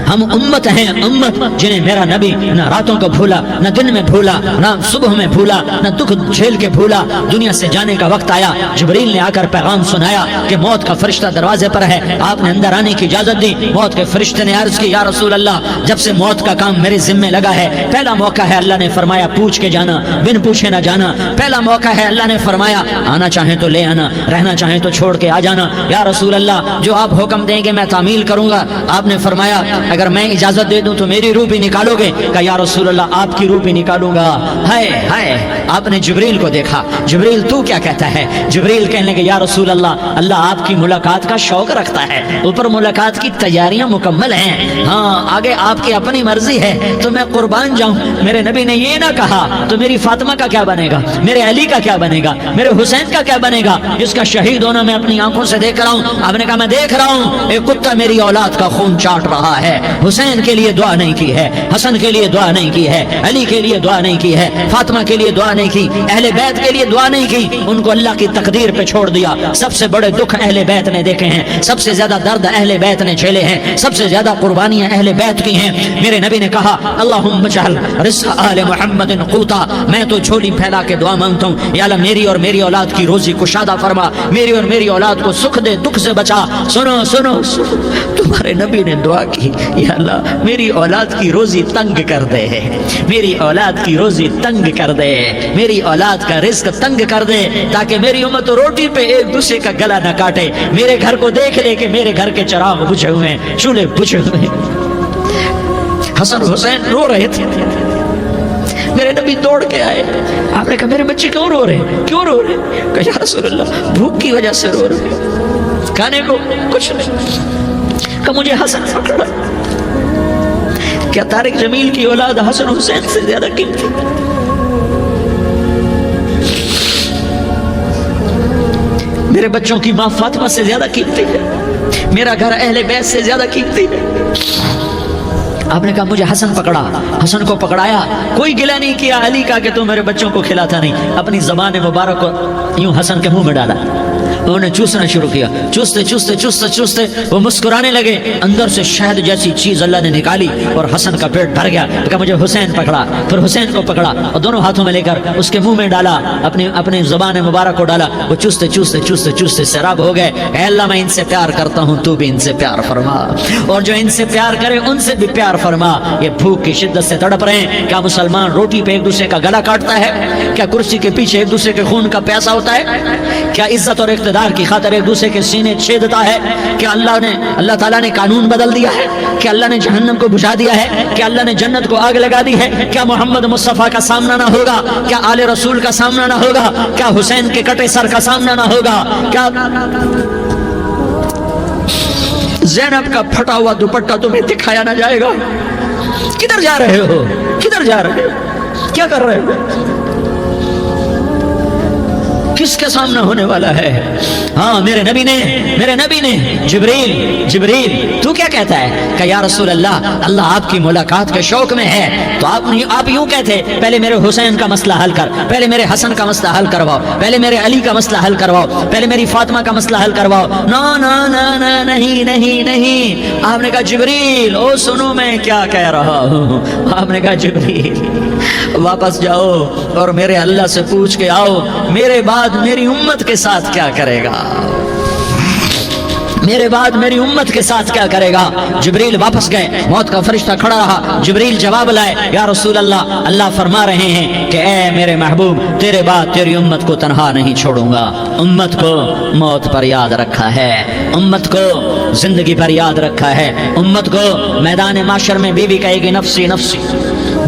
ہم امت ہیں، امت جنہیں میرا نبی نہ راتوں کو بھولا، نہ دن میں بھولا، نہ صبح میں بھولا، نہ دکھ جھیل کے بھولا۔ دنیا سے جانے کا وقت آیا، جبریل نے آ کر پیغام سنایا کہ موت کا فرشتہ دروازے پر ہے، آپ نے اندر آنے کی اجازت دی۔ موت کے فرشتے نے عرض کی یا رسول اللہ جب سے موت کا کام میرے ذمہ لگا ہے، پہلا موقع ہے، اللہ نے فرمایا پوچھ کے جانا، بن پوچھے نہ جانا، پہلا موقع ہے، اللہ نے فرمایا آنا چاہیں تو لے آنا، رہنا چاہیں تو چھوڑ کے آ جانا۔ یا رسول اللہ جو آپ حکم دیں گے میں تعمیل کروں گا۔ آپ نے فرمایا اگر میں اجازت دے دوں تو میری روح بھی نکالو گے؟ کہا یا رسول اللہ آپ کی روح بھی نکالوں گا۔ ہائے ہائے، آپ نے جبریل کو دیکھا، جبریل تو کیا کہتا ہے؟ جبریل کہنے لگے یا رسول اللہ اللہ آپ کی ملاقات کا شوق رکھتا ہے، اوپر ملاقات کی تیاریاں مکمل ہیں، ہاں آگے آپ کی اپنی مرضی ہے تو میں قربان جاؤں۔ میرے نبی نے یہ نہ کہا تو میری فاطمہ کا کیا بنے گا، میرے علی کا کیا بنے گا، میرے حسین کا کیا بنے گا جس کا شہید ہونا میں اپنی آنکھوں سے دیکھ رہا ہوں۔ آپ نے کہا میں دیکھ رہا ہوں ایک کتا میری اولاد کا خون چاٹ رہا ہے، حسین کے لیے دعا نہیں کی ہے، حسن کے لیے دعا نہیں کی ہے، علی کے لیے دعا نہیں کی ہے، فاطمہ کے لیے دعا نہیں کی، اہل بیت کے لیے دعا نہیں کی، ان کو اللہ کی تقدیر پہ چھوڑ دیا۔ سب سے بڑے دکھ اہل بیت نے دیکھے ہیں، سب سے زیادہ درد اہل بیت نے جھیلے ہیں، سب سے زیادہ قربانیاں اہل بیت کی ہیں۔ میرے نبی نے کہا اللہم اجعل رزق آل محمد قوتا، میں تو جھولی پھیلا کے دعا مانگتا ہوں یا اللہ میری اور میری اولاد کی روزی کشادہ فرما، میری اور میری اولاد کو سکھ دے، دکھ سے بچا۔ سنو سنو سنو، تمہارے نبی نے دعا کی یا اللہ میری اولاد کی روزی تنگ کر دے، میری اولاد کی روزی تنگ کر دے، میری اولاد کا رزق تنگ کر دے، تاکہ میری امت روٹی پہ ایک دوسرے کا گلا نہ کاٹے، میرے گھر کو دیکھ لے کہ میرے گھر کے چراغ بجھے ہوئے ہیں، چولہے بجھے ہوئے ہیں۔ حسن حسین رو رہے تھے، میرے نبی دوڑ کے آئے، آپ نے کہا میرے بچے کیوں رو رہے ہیں، کیوں رو رہے ہیں؟ کہا یا رسول اللہ بھوک کی وجہ سے رو رہے ہیں، کھانے کو کچھ نہیں۔ کہا مجھے حسن پکڑا۔ کیا طارق جمیل کی اولاد حسن حسین سے زیادہ قیمتی؟ میرے بچوں کی ماں فاطمہ سے زیادہ قیمتی ہے، میرا گھر اہل بیت سے زیادہ قیمتی ہے۔ آپ نے کہا مجھے حسن پکڑا، حسن کو پکڑایا، کوئی گلہ نہیں کیا علی کا کہ تو میرے بچوں کو کھلاتا نہیں، اپنی زبان مبارک کو یوں حسن کے منہ میں ڈالا، انہوں نے چوسنا شروع کیا، چوستے چوستے چوستے چوستے وہ مسکرانے لگے، اندر سے شہد جیسی چیز اللہ نے نکالی اور حسن کا پیٹ بھر گیا۔ کہا مجھے حسین پکڑا، پھر حسین کو پکڑا اور دونوں ہاتھوں میں لے کر اس کے منہ میں ڈالا، اپنی زبان مبارک کو ڈالا، وہ چوستے چوستے چوستے چوستے سیراب ہو گئے۔ اے اللہ میں ان سے پیار کرتا ہوں، تو بھی ان سے پیار فرما، اور جو ان سے پیار کرے ان سے بھی پیار فرما۔ یہ بھوک کی شدت سے تڑپ رہے ہیں، کیا مسلمان روٹی پہ ایک دوسرے کا گلا کاٹتا ہے؟ کیا کرسی کے پیچھے ایک دوسرے کے خون کا پیاسا ہوتا ہے؟ کیا عزت اور اقتدار کی خاطر ایک دوسرے کے سینے چھیدتا ہے؟ کہ اللہ تعالیٰ نے قانون بدل دیا ہے؟ کہ اللہ نے جہنم کو بجھا دیا ہے؟ کہ اللہ نے جنت کو آگ لگا دی ہے؟ کیا محمد مصطفیٰ کا سامنا نہ ہوگا؟ کیا آل رسول کا سامنا نہ ہوگا؟ کیا حسین کے کٹے سر کا سامنا نہ ہوگا؟ کیا زینب کا پھٹا ہوا دوپٹہ تمہیں دکھایا نہ جائے گا؟ کدھر جا رہے ہو؟ کدھر جا رہے ہو؟ کیا کر رہے ہو؟ کس کا سامنا ہونے والا ہے؟ ہاں میرے نبی نے جبریل تو کیا کہتا ہے کہ یا رسول اللہ آپ کی ملاقات کے شوق میں ہے، تو آپ یوں کہتے پہلے میرے حسین کا مسئلہ حل کر، پہلے میرے حسن کا مسئلہ حل کرواؤ، پہلے میرے علی کا مسئلہ حل کرواؤ، پہلے میری فاطمہ کا مسئلہ حل کرواؤ۔ نہیں، آپ نے کہا جبریل او سنو میں کیا کہہ رہا ہوں۔ آپ نے کہا جبریل واپس جاؤ اور میرے اللہ سے پوچھ کے آؤ میرے بعد میری امت کے ساتھ کیا کرے گا، میرے بعد میری امت کے ساتھ کیا کرے گا۔ جبریل واپس گئے، موت کا فرشتہ کھڑا رہا، جبریل جواب لائے، یا رسول اللہ فرما رہے ہیں کہ اے میرے محبوب تیرے بعد تیری امت کو تنہا نہیں چھوڑوں گا۔ امت کو موت پر یاد رکھا ہے، امت کو زندگی پر یاد رکھا ہے، امت کو میدان معاشر میں بیوی کہے گی نفسی نفسی،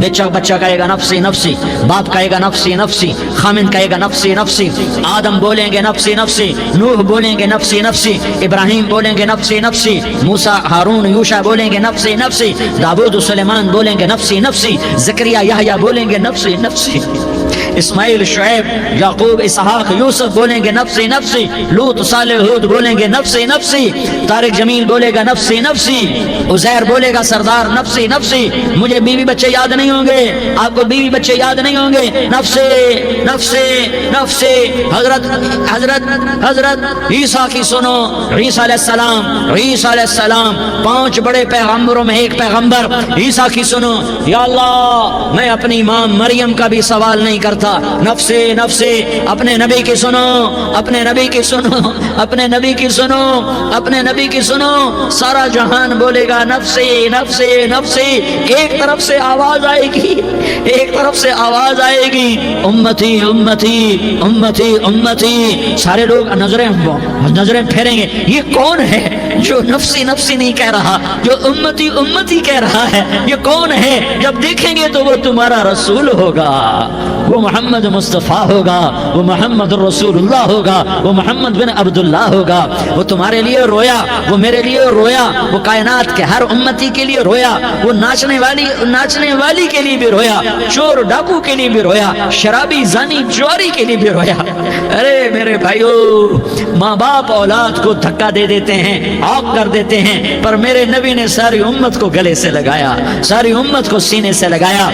بچہ کہے گا نفسی نفسی، باپ کہے گا نفسی نفسی، خامن کہے گا نفسی نفسی، آدم بولیں گے نفسی نفسی، نوح بولیں گے نفسی نفسی، ابراہیم بولیں گے نفسی نفسی، موسیٰ ہارون یوشع بولیں گے نفسی نفسی، داؤد سلیمان بولیں گے نفسی نفسی، زکریا یحییٰ بولیں گے نفسی نفسی، اسماعیل شعیب یعقوب اسحاق یوسف بولیں گے نفسی نفسی، لوط صالح ہود بولیں گے نفسی نفسی، طارق جمیل بولے گا نفسی نفسی، عزیر بولے گا سردار نفسی نفسی، مجھے بیوی بچے یاد نہیں ہوں گے، آپ کو بیوی بچے یاد نہیں ہوں گے، نفسی نفسی نفسی۔ حضرت عیسیٰ کی سنو، عیسیٰ علیہ السلام 5 بڑے پیغمبروں میں ایک پیغمبر عیسیٰ کی سنو، یا اللہ میں اپنی ماں مریم کا بھی سوال نہیں کرتا، نفسی نفسی۔ اپنے نبی کی سنو، اپنے نبی کی سنو، اپنے نبی کی سنو، اپنے نبی کی سنو، سارا جہان بولے گا نفسی نفسی نفسی۔ ایک طرف سے آواز آئے گی، ایک طرف سے آواز آئے گی امتی امتی امتی امتی، سارے لوگ نظریں پھیریں گے، یہ کون ہے جو نفسی نفسی نہیں کہہ رہا، جو امتی امتی کہہ رہا ہے، یہ کون ہے؟ جب دیکھیں گے تو وہ تمہارا رسول ہوگا، وہ محمد مصطفیٰ ہوگا، وہ محمد رسول اللہ ہوگا، وہ محمد بن عبداللہ ہوگا، وہ تمہارے لیے رویا، وہ میرے لیے رویا، وہ کائنات کے ہر امتی کے لیے رویا، وہ ناچنے والی کے لیے بھی رویا، چور ڈاکو کے لیے بھی رویا، شرابی زانی جواری کے لیے بھی رویا۔ ارے میرے بھائیو، ماں باپ اولاد کو دھکا دے دیتے ہیں، عاق کر دیتے ہیں، پر میرے نبی نے ساری امت کو گلے سے لگایا، ساری امت کو سینے سے لگایا۔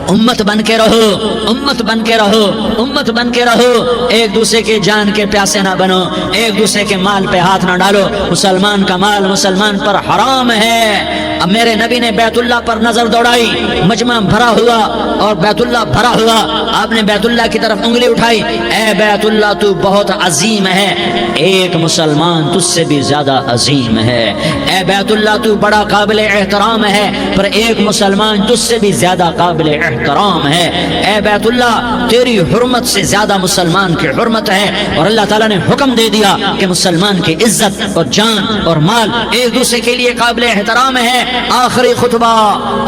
امت بن کے رہو، امت بن کے رہو، امت بن کے رہو، ایک دوسرے کے جان کے پیاسے نہ بنو، ایک دوسرے کے مال پہ ہاتھ نہ ڈالو، مسلمان کا مال مسلمان پر حرام ہے۔ اب میرے نبی نے بیت اللہ پر نظر دوڑائی، مجمع بھرا ہوا اور بیت اللہ بھرا ہوا، آپ نے بیت اللہ کی طرف انگلی اٹھائی، اے بیت اللہ تو بہت عظیم ہے، ایک مسلمان تجھ سے بھی زیادہ عظیم ہے، اے بیت اللہ تو بڑا قابل احترام ہے، پر ایک مسلمان تجھ سے بھی زیادہ قابل احترام ہے، اے بیت اللہ تیری حرمت سے زیادہ مسلمان کی حرمت ہے۔ اور اللہ تعالیٰ نے حکم دے دیا کہ مسلمان کی عزت اور جان اور مال ایک دوسرے کے لیے قابل احترام ہے۔ آخری خطبہ،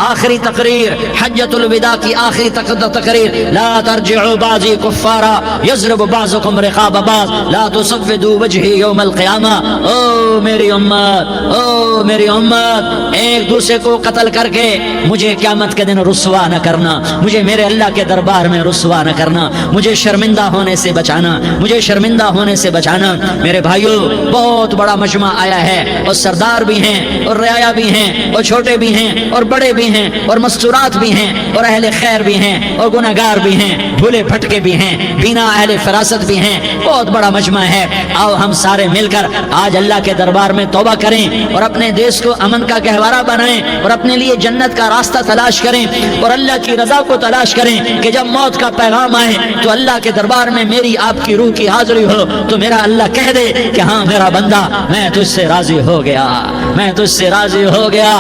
آخری تقریر، حجۃ الوداع کی آخری تقریر، لا ترجعوا بعضی کفارا یضرب بعضکم رقاب بعض لا تسودوا وجہی یوم القیامہ۔ او میری امت، او میری امت، ایک دوسرے کو قتل کر کے مجھے قیامت کے دن رسوا نہ کرنا، مجھے میرے اللہ کے دربار میں رسوا نہ کرنا، مجھے شرمندہ ہونے سے بچانا، مجھے شرمندہ ہونے سے بچانا۔ میرے بھائیو، بہت بڑا مجمع آیا ہے، اور سردار بھی ہیں اور رعایا بھی ہیں اور چھوٹے بھی ہیں اور بڑے بھی ہیں اور مستورات بھی ہیں اور اہل خیر بھی ہیں اور گناہگار بھی ہیں، بھولے بھٹکے بھی ہیں، بینا اہل فراست بھی ہیں، بہت بڑا مجمع ہے۔ آؤ ہم سارے مل کر آج اللہ کے دربار میں توبہ کریں اور اپنے دیش کو امن کا گہوارہ بنائیں اور اپنے لیے جنت کا راستہ تلاش کریں اور اللہ کی رضا کو تلاش کریں کہ جب موت کا پیغام آئے تو اللہ کے دربار میں میری آپ کی روح کی حاضری ہو تو میرا اللہ کہہ دے کہ ہاں میرا بندہ، میں تجھ سے راضی ہو گیا، میں تجھ سے راضی ہو گیا۔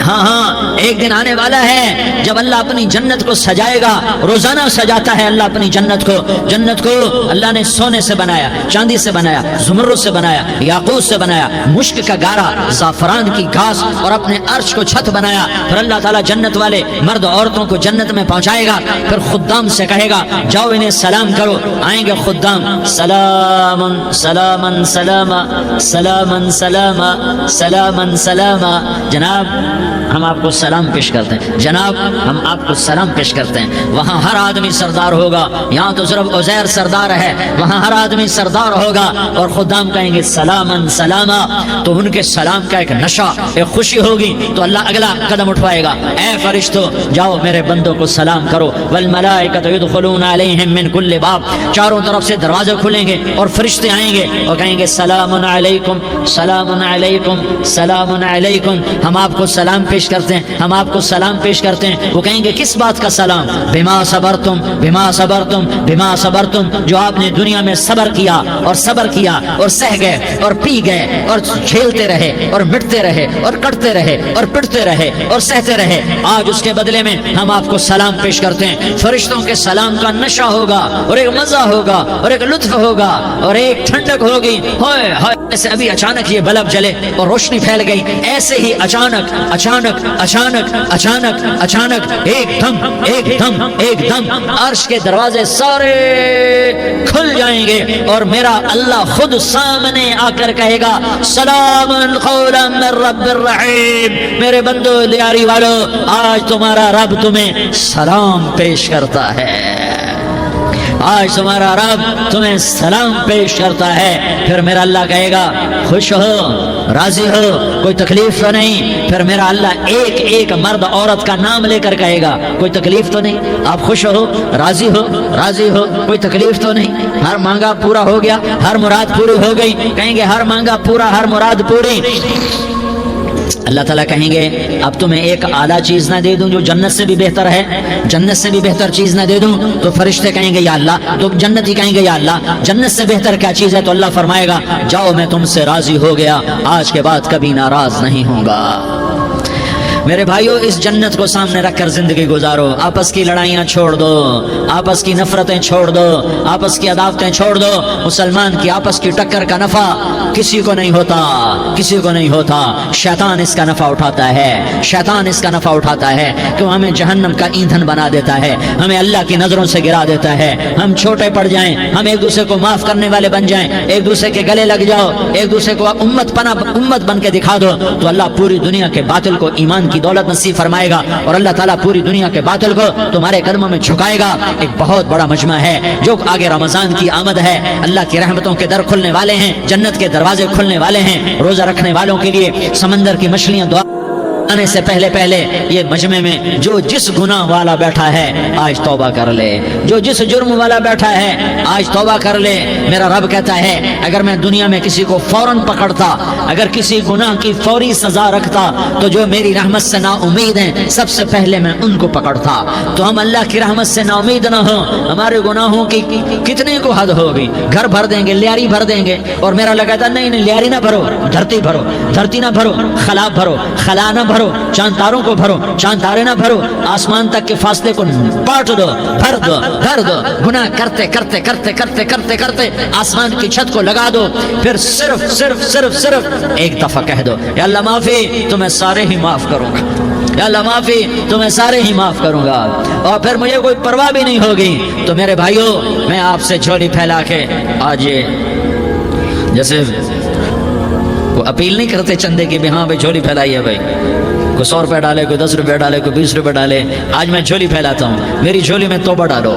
ہاں ہاں ایک دن آنے والا ہے جب اللہ اپنی جنت کو سجائے گا. روزانہ سجاتا ہے اللہ اپنی جنت کو. جنت کو اللہ نے سونے سے بنایا, چاندی سے بنایا, زمرد سے بنایا, یاقوت سے بنایا, مشک کا گارا, زعفران کی گھاس اور اپنے عرش کو چھت بنایا. پھر اللہ تعالیٰ جنت والے مرد عورتوں کو جنت میں پہنچائے گا. پھر خدام سے کہے گا جاؤ انہیں سلام کرو. آئیں گے خدام, سلامن سلامن سلاما سلامن سلاما سلامن سلاما. جناب ہم آپ کو سلام پیش کرتے ہیں, جناب ہم آپ کو سلام پیش کرتے ہیں. وہاں ہر آدمی سردار ہوگا. یہاں تو صرف عزیر سردار ہے, وہاں ہر آدمی سردار ہوگا. اور خدام کہیں گے سلامن سلاما, تو ان کے سلام کا ایک نشہ, ایک خوشی ہوگی. تو اللہ اگلا قدم اٹھوائے گا, اے فرشتوں جاؤ میرے بندوں کو سلام کرو. والملائکۃ یدخلون علیہم من کل باب, چاروں طرف سے دروازے کھلیں گے اور فرشتے آئیں گے اور کہیں گے سلام علیکم سلام علیکم سلام علیکم. ہم آپ کو سلام پیش کرتے ہیں, ہم آپ کو سلام پیش کرتے ہیں. وہ کہیں گے کس بات کا سلام؟ بما صبرتم بما صبرتم بما صبرتم, جو آپ نے دنیا میں صبر کیا اور صبر کیا اور سہ گئے اور پی گئے اور کھیلتے رہے اور مٹتے رہے اور کٹتے رہے اور پٹتے رہے اور سہتے رہے, آج اس کے بدلے میں ہم آپ کو سلام پیش کرتے ہیں. فرشتوں کے سلام کا نشہ ہوگا اور ایک مزہ ہوگا اور ایک لطف ہوگا اور ایک ٹھنڈک ہوگی. ہائے ہائے, ایسے ابھی اچانک یہ بلب جلے اور روشنی پھیل گئی, ایسے ہی اچانک اچانک اچانک اچانک اچانک ایک دم عرش کے دروازے سارے کھل جائیں گے اور میرا اللہ خود سامنے آ کر کہے گا سلام قولا من رب الرحیم. میرے بندو لیاری والو, آج تمہارا رب تمہیں سلام پیش کرتا ہے, آج تمہارا رب تمہیں سلام پیش کرتا ہے. پھر میرا اللہ کہے گا خوش ہو, راضی ہو, کوئی تکلیف تو نہیں. پھر میرا اللہ ایک ایک مرد عورت کا نام لے کر کہے گا کوئی تکلیف تو نہیں, آپ خوش ہو, راضی ہو, راضی ہو, کوئی تکلیف تو نہیں, ہر مانگا پورا ہو گیا, ہر مراد پوری ہو گئی. کہیں گے ہر مانگا پورا, ہر مراد پوری. اللہ تعالیٰ کہیں گے اب تمہیں ایک اعلیٰ چیز نہ دے دوں جو جنت سے بھی بہتر ہے, جنت سے بھی بہتر چیز نہ دے دوں؟ تو فرشتے کہیں گے یا اللہ, تو جنتی کہیں گے یا اللہ جنت سے بہتر کیا چیز ہے؟ تو اللہ فرمائے گا جاؤ میں تم سے راضی ہو گیا, آج کے بعد کبھی ناراض نہیں ہوں گا. میرے بھائیو, اس جنت کو سامنے رکھ کر زندگی گزارو. آپس کی لڑائیاں چھوڑ دو, آپس کی نفرتیں چھوڑ دو, آپس کی عداوتیں چھوڑ دو. مسلمان کی آپس کی ٹکر کا نفع کسی کو نہیں ہوتا, کسی کو نہیں ہوتا. شیطان اس کا نفع اٹھاتا ہے, شیطان اس کا نفع اٹھاتا ہے کہ ہمیں جہنم کا ایندھن بنا دیتا ہے, ہمیں اللہ کی نظروں سے گرا دیتا ہے. ہم چھوٹے پڑ جائیں, ہم ایک دوسرے کو معاف کرنے والے بن جائیں, ایک دوسرے کے گلے لگ جاؤ, ایک دوسرے کو امت بن کے دکھا دو, تو اللہ پوری دنیا کے باطل کو ایمان کی دولت نصیب فرمائے گا اور اللہ تعالیٰ پوری دنیا کے باطل کو تمہارے قدموں میں جھکائے گا. ایک بہت بڑا مجمع ہے جو آگے رمضان کی آمد ہے, اللہ کی رحمتوں کے در کھلنے والے ہیں, جنت کے دروازے کھلنے والے ہیں. روزہ رکھنے والوں کے لیے سمندر کی مچھلیاں دعا آنے سے پہلے یہ مجمع میں جو جس گناہ والا بیٹھا ہے آج توبہ کر لے, جو جس جرم والا بیٹھا ہے آج توبہ کر لے. میرا رب کہتا ہے اگر میں دنیا میں کسی کو فوراً پکڑتا, اگر کسی گناہ کی فوری سزا رکھتا, تو جو میری رحمت سے نا امید ہیں سب سے پہلے میں ان کو پکڑتا. تو ہم اللہ کی رحمت سے نا امید نہ ہوں, ہمارے گناہوں کی کتنے کو حد ہوگی, گھر بھر دیں گے, لیاری بھر دیں گے. اور میرا اللہ کہتا نہیں نہیں, لیاری نہ بھرو, دھرتی بھرو, دھرتی نہ بھرو, خلا بھرو, خلا نہ بھرو, چاند تاروں کو بھرو, چاند تارے نہ بھرو, آسمان تک کے فاصلے کو بانٹ دو, بھر دو, بھر دو. گناہ کرتے کرتے کرتے کرتے کرتے کرتے آسمان کی چھت کو لگا دو. پھر صرف صرف صرف صرف ایک دفعہ کہہ دو یا اللہ معافی, تو میں سارے ہی معاف کروں گا, یا اللہ معافی, تو میں سارے ہی معاف کروں گا. اور پھر مجھے کوئی پرواہ بھی نہیں ہوگی. تو میرے بھائیوں, میں آپ سے جھولی پھیلا کے آج یہ جیسے وہ اپیل نہیں کرتے چندے کی بھی ہاں بھائی جھولی پھیلائی ہے, بھائی کوئی 100 روپے ڈالے, کوئی 10 روپے ڈالے, کوئی 20 روپے ڈالے. آج میں جھولی پھیلاتا ہوں, میری جھولی میں توبہ ڈالو,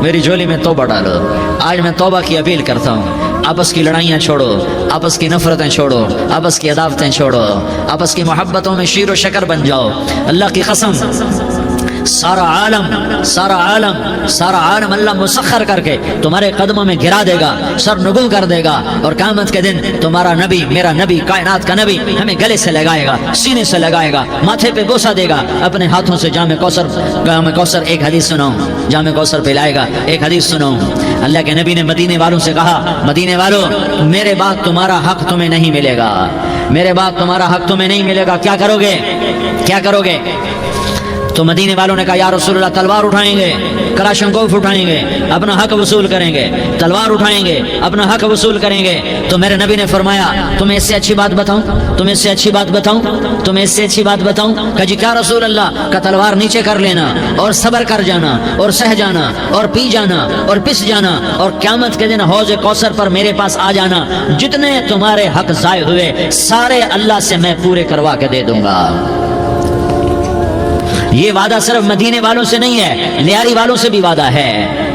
میری جھولی میں توبہ ڈالو. آج میں توبہ کی اپیل کرتا ہوں. آپس کی لڑائیاں چھوڑو, آپس کی نفرتیں چھوڑو, آپس کی عداوتیں چھوڑو, آپس کی محبتوں میں شیر و شکر بن جاؤ. اللہ کی قسم سارا عالم اللہ مسخر کر کے تمہارے قدموں میں گرا دے گا, سر نگوں کر دے گا. اور قیامت کے دن تمہارا نبی, میرا نبی, کائنات کا نبی ہمیں گلے سے لگائے گا, سینے سے لگائے گا, ماتھے پہ بوسہ دے گا, اپنے ہاتھوں سے جام کوثر ایک حدیث سناؤں, جام کوثر پلائے گا. ایک حدیث سناؤں, اللہ کے نبی نے مدینے والوں سے کہا, مدینے والوں میرے بعد تمہارا حق تمہیں نہیں ملے گا. میرے بعد تمہارا حق تمہیں نہیں ملے گا، کیا کرو گے؟ کیا کرو گے؟ تو مدینے والوں نے کہا یا رسول اللہ تلوار اٹھائیں گے، کلاشنکوف اٹھائیں گے، اپنا حق وصول کریں گے، تلوار اٹھائیں گے، اپنا حق وصول کریں گے۔ تو میرے نبی نے فرمایا تمہیں اس سے اچھی بات بتاؤں، تمہیں اس سے اچھی بات بتاؤں، تمہیں اس سے اچھی بات بتاؤں؟ کہا جی کیا رسول اللہ؟ کا تلوار نیچے کر لینا اور صبر کر جانا اور سہ جانا اور پی جانا اور پس جانا اور قیامت کے دن حوض کوثر پر میرے پاس آ جانا، جتنے تمہارے حق ضائع ہوئے سارے اللہ سے میں پورے کروا کے دے دوں گا۔ یہ وعدہ صرف مدینے والوں سے نہیں ہے، لیاری والوں سے بھی وعدہ ہے،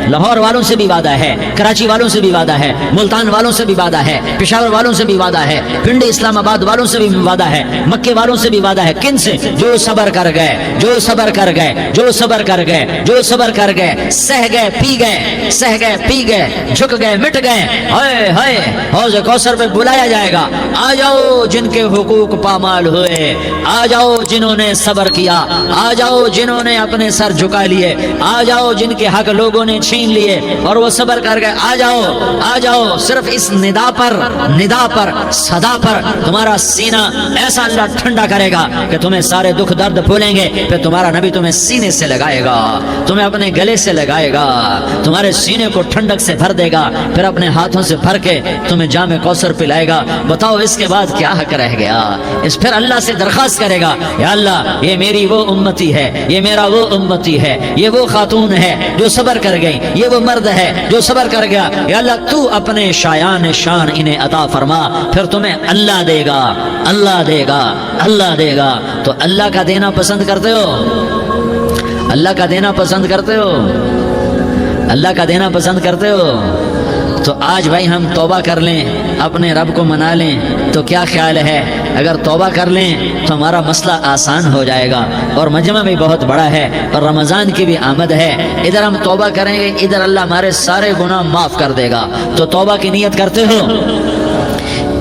لاہور والوں سے بھی وعدہ ہے، کراچی والوں سے بھی وعدہ ہے، ملتان والوں سے بھی وعدہ ہے، پشاور والوں سے بھی وعدہ ہے، پنڈی اسلام آباد والوں سے بھی وعدہ ہے، مکے والوں سے بھی وعدہ ہے۔ کن سے؟ جو صبر کر گئے، جو صبر کر گئے، جو صبر کر گئے، جو صبر کر گئے، سہ گئے پی گئے، سہ گئے پی گئے، جھک گئے مٹ گئے، ہائے ہائے حوض کوثر پہ بلایا جائے گا، آ جاؤ جن کے حقوق پامال ہوئے، آ جاؤ جنہوں نے صبر کیا، آ جاؤ جنہوں نے اپنے سر جھکا لیے، آ جاؤ جن کے حق لوگوں نے چھین لیے اور وہ صبر کر گئے، آ جاؤ آ جاؤ۔ صرف اس ندا پر صدا پر تمہارا سینہ ایسا اللہ ٹھنڈا کرے گا کہ تمہیں سارے دکھ درد بھولیں گے، پھر تمہارا نبی تمہیں سینے سے لگائے گا، تمہیں اپنے گلے سے لگائے گا، تمہارے سینے کو ٹھنڈک سے بھر دے گا، پھر اپنے ہاتھوں سے بھر کے تمہیں جام کوثر پلائے گا۔ بتاؤ اس کے بعد کیا حق رہ گیا؟ اس پھر اللہ سے درخواست کرے گا یا اللہ یہ میری وہ امتی ہے، یہ میرا وہ امتی ہے، یہ وہ خاتون ہے جو صبر کر گئی، یہ وہ مرد ہے جو صبر کر گیا، یا اللہ تو اپنے شایان شان انہیں عطا فرما، پھر تمہیں اللہ دے گا، اللہ دے گا، اللہ دے گا۔ تو اللہ کا دینا پسند کرتے ہو؟ اللہ کا دینا پسند کرتے ہو؟ اللہ کا دینا پسند کرتے ہو؟ تو آج بھائی ہم توبہ کر لیں، اپنے رب کو منا لیں، تو کیا خیال ہے اگر توبہ کر لیں تو ہمارا مسئلہ آسان ہو جائے گا، اور مجمع بھی بہت بڑا ہے اور رمضان کی بھی آمد ہے، ادھر ہم توبہ کریں گے، ادھر اللہ ہمارے سارے گناہ معاف کر دے گا۔ تو توبہ کی نیت کرتے ہو؟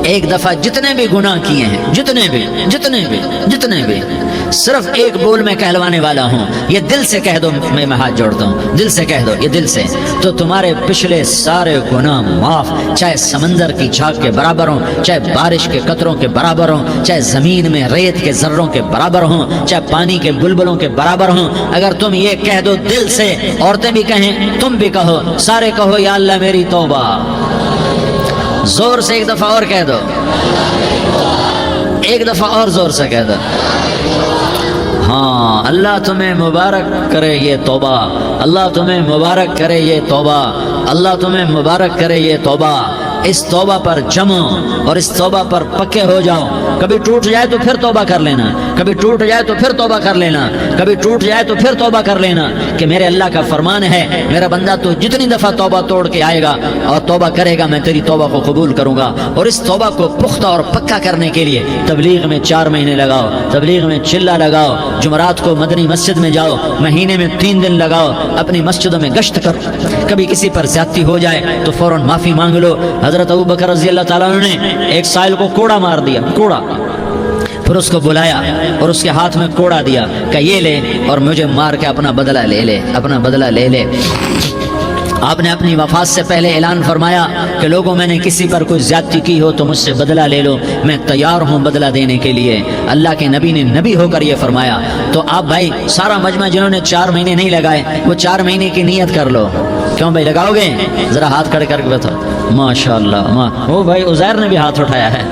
ایک دفعہ جتنے بھی گناہ کیے ہیں، جتنے بھی صرف ایک بول میں کہلوانے والا ہوں، یہ دل سے کہہ دو، میں ہاتھ جوڑتا ہوں، دل سے کہہ دو، یہ دل سے، تو تمہارے پچھلے سارے گناہ معاف، چاہے سمندر کی جھاگ کے برابر ہوں، چاہے بارش کے قطروں کے برابر ہوں، چاہے زمین میں ریت کے ذروں کے برابر ہوں، چاہے پانی کے بلبلوں کے برابر ہوں۔ اگر تم یہ کہہ دو دل سے، عورتیں بھی کہیں، تم بھی کہو، سارے کہو یا اللہ میری توبہ، زور سے ایک دفعہ اور کہہ دو، ایک دفعہ اور زور سے کہہ دو۔ ہاں اللہ تمہیں مبارک کرے یہ توبہ، اللہ تمہیں مبارک کرے یہ توبہ، اللہ تمہیں مبارک کرے یہ توبہ۔ اس توبہ پر جمو اور اس توبہ پر پکے ہو جاؤ۔ کبھی ٹوٹ جائے تو پھر توبہ کر لینا، کبھی ٹوٹ جائے تو پھر توبہ کر لینا، کبھی ٹوٹ جائے تو پھر توبہ کر لینا، کہ میرے اللہ کا فرمان ہے میرا بندہ تو جتنی دفعہ توبہ توڑ کے آئے گا اور توبہ کرے گا میں تیری توبہ کو قبول کروں گا۔ اور اس توبہ کو پختہ اور پکا کرنے کے لیے تبلیغ میں 4 مہینے لگاؤ، تبلیغ میں چلہ لگاؤ، جمعرات کو مدنی مسجد میں جاؤ، مہینے میں 3 دن لگاؤ، اپنی مسجدوں میں گشت کرو، کبھی کسی پر زیادتی ہو جائے تو فوراً معافی مانگ لو۔ حضرت ابو بکر رضی اللہ تعالیٰ عنہ نے ایک سائل کو کوڑا مار دیا، کوڑا، پھر اس کو بلایا اور اس کے ہاتھ میں کوڑا دیا کہ یہ لے اور مجھے مار کے اپنا بدلہ لے لے، اپنا بدلہ لے لے۔ آپ نے اپنی وفات سے پہلے اعلان فرمایا کہ لوگوں میں نے کسی پر کوئی زیادتی کی ہو تو مجھ سے بدلہ لے لو، میں تیار ہوں بدلہ دینے کے لیے۔ اللہ کے نبی نے نبی ہو کر یہ فرمایا۔ تو آپ بھائی سارا مجمع جنہوں نے 4 مہینے نہیں لگائے وہ 4 مہینے کی نیت کر لو۔ کیوں بھائی لگاؤ گے؟ ذرا ہاتھ کھڑے کر کے بتاؤ۔ ماشاء اللہ، وہ بھائی عزیر نے بھی ہاتھ اٹھایا ہے،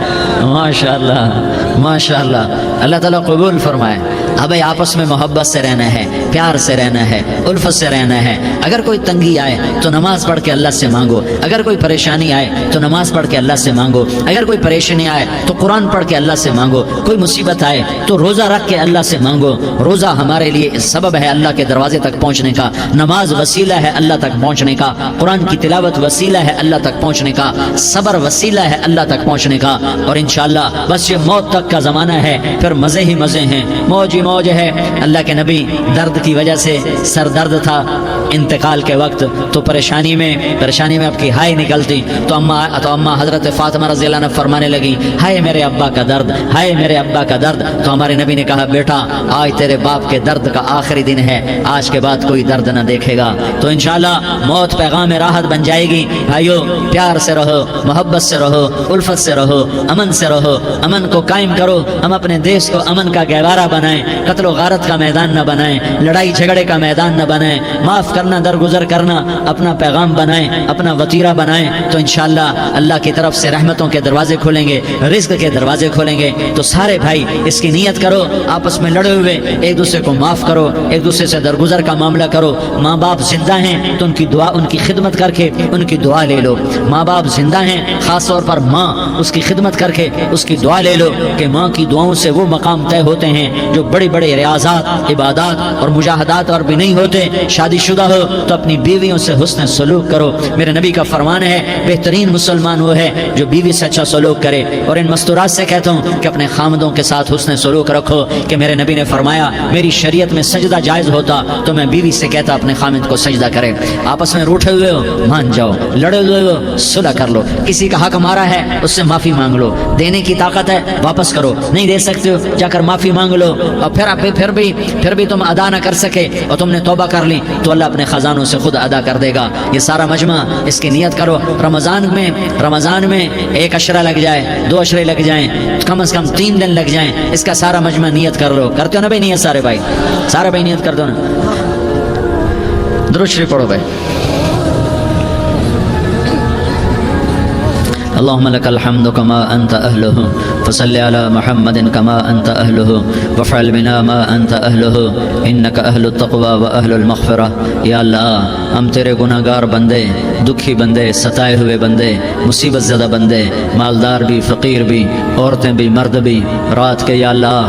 ماشاء اللہ ماشاء اللہ، اللہ تعالیٰ قبول فرمائے۔ اب آپس میں محبت سے رہنا ہے، پیار سے رہنا ہے، الفت سے رہنا ہے۔ اگر کوئی تنگی آئے تو نماز پڑھ کے اللہ سے مانگو، اگر کوئی پریشانی آئے تو نماز پڑھ کے اللہ سے مانگو، اگر کوئی پریشانی آئے تو قرآن پڑھ کے اللہ سے مانگو، کوئی مصیبت آئے تو روزہ رکھ کے اللہ سے مانگو۔ روزہ ہمارے لیے سبب ہے اللہ کے دروازے تک پہنچنے کا، نماز وسیلہ ہے اللہ تک پہنچنے کا، قرآن کی تلاوت وسیلہ ہے اللہ تک پہنچنے کا، صبر وسیلہ ہے اللہ تک پہنچنے کا۔ اور انشاءاللہ بس یہ موت تک کا زمانہ ہے، پھر مزے ہی مزے ہیں، موج ہی موج ہے۔ اللہ کے نبی درد کی وجہ سے سر درد تھا انتقال کے وقت، تو پریشانی میں آپ کی ہائے نکلتی، تو اماں حضرت فاطمہ رضی اللہ عنہ فرمانے لگی ہائے میرے ابا کا درد، ہائے میرے ابا کا درد۔ تو ہمارے نبی نے کہا بیٹا آج تیرے باپ کے درد کا آخری دن ہے، آج کے بعد کوئی درد نہ دیکھے گا۔ تو انشاءاللہ موت پیغام راحت بن جائے گی۔ بھائیو پیار سے رہو، محبت سے رہو، الفت سے رہو، امن سے رہو، امن کو قائم کرو۔ ہم اپنے دیش کو امن کا گہوارہ بنائیں، قتل و غارت کا میدان نہ بنائیں، لڑائی جھگڑے کا میدان نہ بنائیں، معاف کرنا درگزر کرنا اپنا پیغام بنائیں، اپنا وتیرہ بنائیں، تو انشاءاللہ اللہ کی طرف سے رحمتوں کے دروازے کھولیں گے، رزق کے دروازے کھولیں گے۔ تو سارے بھائی اس کی نیت کرو، آپس میں لڑے ہوئے ایک دوسرے کو معاف کرو، ایک دوسرے سے درگزر کا معاملہ کرو۔ ماں باپ زندہ ہیں تو ان کی دعا، ان کی خدمت کر کے ان کی دعا لے لو۔ ماں باپ زندہ ہیں، خاص طور پر ماں، اس کی خدمت کر کے اس کی دعا لے لو کہ ماں کی دعاؤں سے وہ مقام طے ہوتے ہیں جو بڑے بڑے ریاضات، عبادات اور مجاہدات اور بھی نہیں ہوتے۔ شادی شدہ ہو تو اپنی بیویوں سے حسن سلوک کرو۔ میرے نبی کا فرمان ہے بہترین مسلمان وہ ہے جو بیوی سے اچھا سلوک کرے۔ اور ان مستورات سے کہتا ہوں کہ اپنے خامدوں کے ساتھ حسن سلوک رکھو، کہ میرے نبی نے فرمایا میری شریعت میں سجدہ جائز ہوتا تو میں بیوی سے کہتا اپنے خامد کو سجدہ کرے۔ آپس میں روٹھے ہوئے ہو مان جاؤ، لڑے ہوئے ہو صلح کر لو، کسی کا حق مارا ہے اس سے معافی مانگ لو، دینے کی طاقت ہے واپس کرو، نہیں دے سکتے ہو جا کر معافی مانگ لو۔ اور پھر بھی تم ادا نہ کر سکے اور تم نے توبہ کر لی تو اللہ اپنے خزانوں سے خود ادا کر دے گا۔ یہ سارا مجمع اس کی نیت کرو۔ رمضان میں 1 عشرہ لگ جائے، 2 عشرے لگ جائیں، کم از کم 3 دن لگ جائیں، اس کا سارا مجمع نیت کر لو۔ کرتے ہو نا بھائی نیت؟ سارے بھائی نیت کر دو نا۔ درود شریف پڑھو بھائی۔ اللهم لك الحمد كما أنت أهله فصل على محمد كما أنت أهله وافعل بنا ما أنت أهله إنك أهل التقوى وأهل المغفرة۔ یا اللہ ہم تیرے گناہ گار بندے، دکھی بندے، ستائے ہوئے بندے، مصیبت زدہ بندے، مالدار بھی، فقیر بھی، عورتیں بھی، مرد بھی، رات کے یا اللہ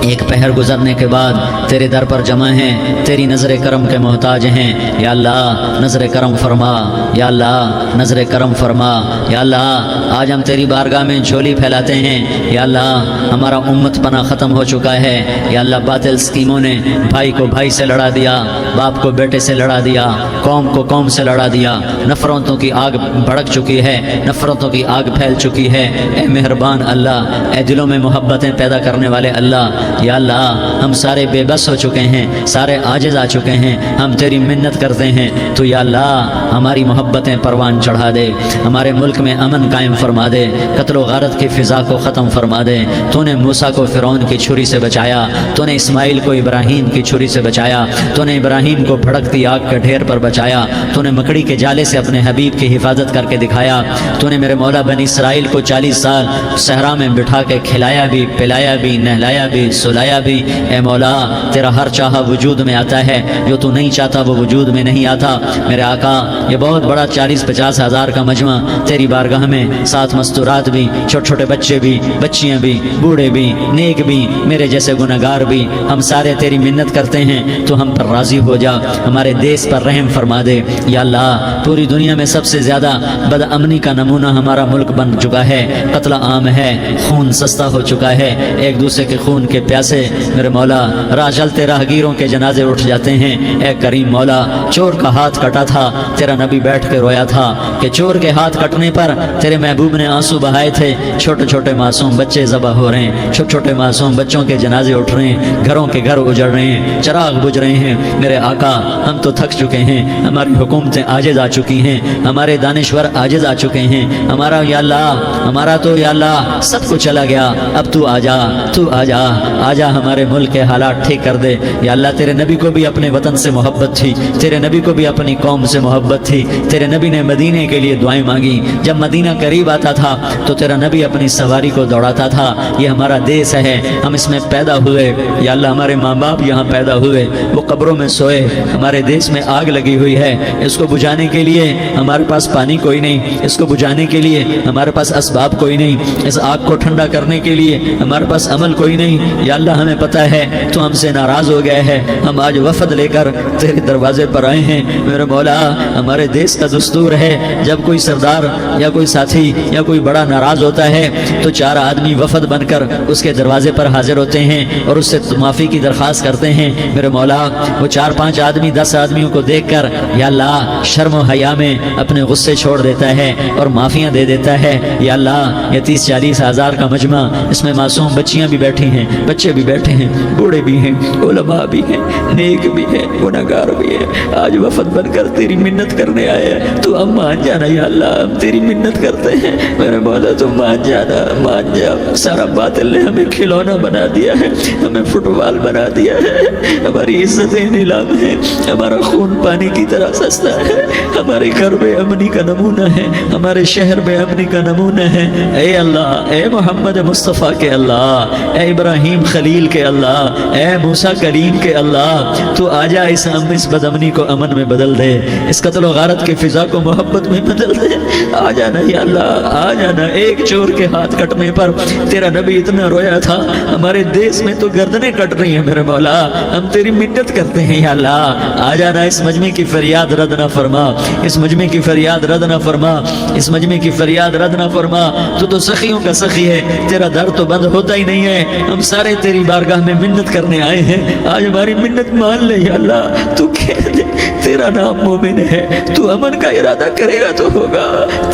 ایک پہر گزرنے کے بعد تیرے در پر جمع ہیں، تیری نظر کرم کے محتاج ہیں۔ یا اللہ نظر کرم فرما، یا اللہ نظر کرم فرما۔ یا اللہ آج ہم تیری بارگاہ میں جھولی پھیلاتے ہیں۔ یا اللہ ہمارا امت پناہ ختم ہو چکا ہے۔ یا اللہ باطل اسکیموں نے بھائی کو بھائی سے لڑا دیا، باپ کو بیٹے سے لڑا دیا، قوم کو قوم سے لڑا دیا، نفرتوں کی آگ بھڑک چکی ہے، نفرتوں کی آگ پھیل چکی ہے۔ اے مہربان اللہ، اے دلوں میں محبتیں پیدا کرنے والے اللہ، یا اللہ ہم سارے بے بس ہو چکے ہیں، سارے عاجز آ چکے ہیں، ہم تیری منت کرتے ہیں تو یا اللہ ہماری محبتیں پروان چڑھا دے، ہمارے ملک میں امن قائم فرما دے، قتل و غارت کی فضا کو ختم فرما دے۔ تو نے موسیٰ کو فرعون کی چھری سے بچایا، تو نے اسماعیل کو ابراہیم کی چھری سے بچایا، تو نے ابراہیم کو بھڑکتی آگ کے ڈھیر پر بچایا، تو نے مکڑی کے جالے سے اپنے حبیب کی حفاظت کر کے دکھایا، تو نے میرے مولا بنی اسرائیل کو 40 سال صحرا میں بٹھا کے کھلایا بھی، پلایا بھی، نہلایا بھی، سلایا بھی۔ اے مولا تیرا ہر چاہا وجود میں آتا ہے، جو تو نہیں چاہتا وہ وجود میں نہیں آتا۔ میرے آقا یہ بہت بڑا 40-50 ہزار کا مجمع تیری بارگاہ میں، ساتھ مستورات بھی، چھوٹے چھوٹے بچے بھی، بچیاں بھی، بوڑھے بھی، نیک بھی، میرے جیسے گنہگار بھی، ہم سارے تیری منت کرتے ہیں تو ہم پر راضی ہو جا، ہمارے دیس پر رحم فرما دے۔ یا اللہ پوری دنیا میں سب سے زیادہ بد امنی کا نمونہ ہمارا ملک بن چکا ہے، قتل عام ہے، خون سستا ہو چکا ہے، ایک دوسرے کے خون کے پیاسے میرے مولا راہ چلتے راہگیروں کے جنازے اٹھ جاتے ہیں۔ اے کریم مولا چور کا ہاتھ کٹا تھا، تیرا نبی بیٹھ کے رویا تھا کہ چور کے ہاتھ کٹنے پر تیرے محبوب نے آنسو بہائے تھے، چھوٹے چھوٹے معصوم بچے ذبح ہو رہے ہیں، چھوٹے چھوٹے معصوم بچوں کے جنازے اٹھ رہے ہیں، گھروں کے گھر اجڑ رہے ہیں، چراغ بجھ رہے ہیں۔ میرے آقا ہم تو تھک چکے ہیں، ہماری حکومتیں عاجز آ چکی ہیں، ہمارے دانشور عاجز آ چکے ہیں، ہمارا یا اللہ ہمارا تو یا اللہ سب کچھ چلا گیا، اب تو آ جا، تو آ جا، آ جا ہمارے ملک کے حالات ٹھیک کر دے۔ یا اللہ تیرے نبی کو بھی اپنے وطن سے محبت تھی، تیرے نبی کو بھی اپنی قوم سے محبت تھی، تیرے نبی نے مدینے کے لیے دعائیں مانگی، جب مدینہ قریب آتا تھا تو تیرا نبی اپنی سواری کو دوڑاتا تھا۔ یہ ہمارا دیس ہے، ہم اس میں پیدا ہوئے، یا اللہ ہمارے ماں باپ یہاں پیدا ہوئے، وہ قبروں میں سوئے، ہمارے دیس میں آگ لگی ہوئی ہے، اس کو بجھانے کے لیے ہمارے پاس پانی کوئی نہیں، اس کو بجھانے کے لیے ہمارے پاس اسباب کوئی نہیں، اس آگ کو ٹھنڈا کرنے کے لیے ہمارے پاس عمل کوئی نہیں۔ یا یا اللہ ہمیں پتہ ہے تو ہم سے ناراض ہو گئے ہے، ہم آج وفد لے کر تیرے دروازے پر آئے ہیں میرے مولا۔ ہمارے دیس کا دستور ہے جب کوئی سردار یا کوئی ساتھی یا کوئی بڑا ناراض ہوتا ہے تو 4 آدمی وفد بن کر اس کے دروازے پر حاضر ہوتے ہیں اور اس سے معافی کی درخواست کرتے ہیں میرے مولا۔ وہ 4-5 آدمی 10 آدمیوں کو دیکھ کر یا اللہ شرم و حیا میں اپنے غصے چھوڑ دیتا ہے اور معافیاں دے دیتا ہے۔ یا اللہ یہ 30-40 ہزار کا مجمع، اس میں معصوم بچیاں بھی بیٹھی ہیں، بچے بھی بیٹھے ہیں، بوڑھے بھی ہیں، علماء بھی ہیں، نیک بھی ہیں، گنہگار بھی ہیں، آج وفد بن کر تیری منت کرنے آئے ہیں، تو ہم مان جانا یا اللہ، ہم تیری منت کرتے ہیں میرے مولا، تو مان جانا، مان جا۔ سارا باطل نے ہمیں کھلونا بنا دیا ہے، ہمیں فٹ بال بنا دیا ہے، ہماری عزتیں نیلام ہیں، ہمارا خون پانی کی طرح سستا ہے، ہمارے گھر بے امنی کا نمونہ ہے، ہمارے شہر بے امنی کا نمونہ ہے۔ اے اللہ، اے محمد مصطفیٰ کے اللہ، اے ابراہیم خلیل کے اللہ، اے موسیٰ کریم کے اللہ، تو آجا اس بد امنی کو امن میں بدل دے، اس قتل و غارت کے فضا کو محبت میں بدل دے۔ آ جانا یا اللہ، آ جانا۔ ایک چور کے ہاتھ کٹنے پر تیرا نبی اتنا رویا تھا، ہمارے دیس میں تو گردنیں کٹ رہی ہیں میرے مولا، ہم تیری منت کرتے ہیں یا اللہ، آ جانا۔ اس مجمع کی فریاد رد نہ فرما، اس مجمع کی فریاد رد نہ فرما، اس مجمع کی فریاد رد نہ فرما۔ تو سخیوں کا سخی ہے، تیرا در تو بند ہوتا ہی نہیں ہے، ہم سارے تیری بارگاہ میں منت کرنے آئے ہیں، آج ہماری منت مان لے یا اللہ۔ تو کہہ دے تیرا نام مومن ہے، تو امن کا ارادہ کرے گا تو ہوگا،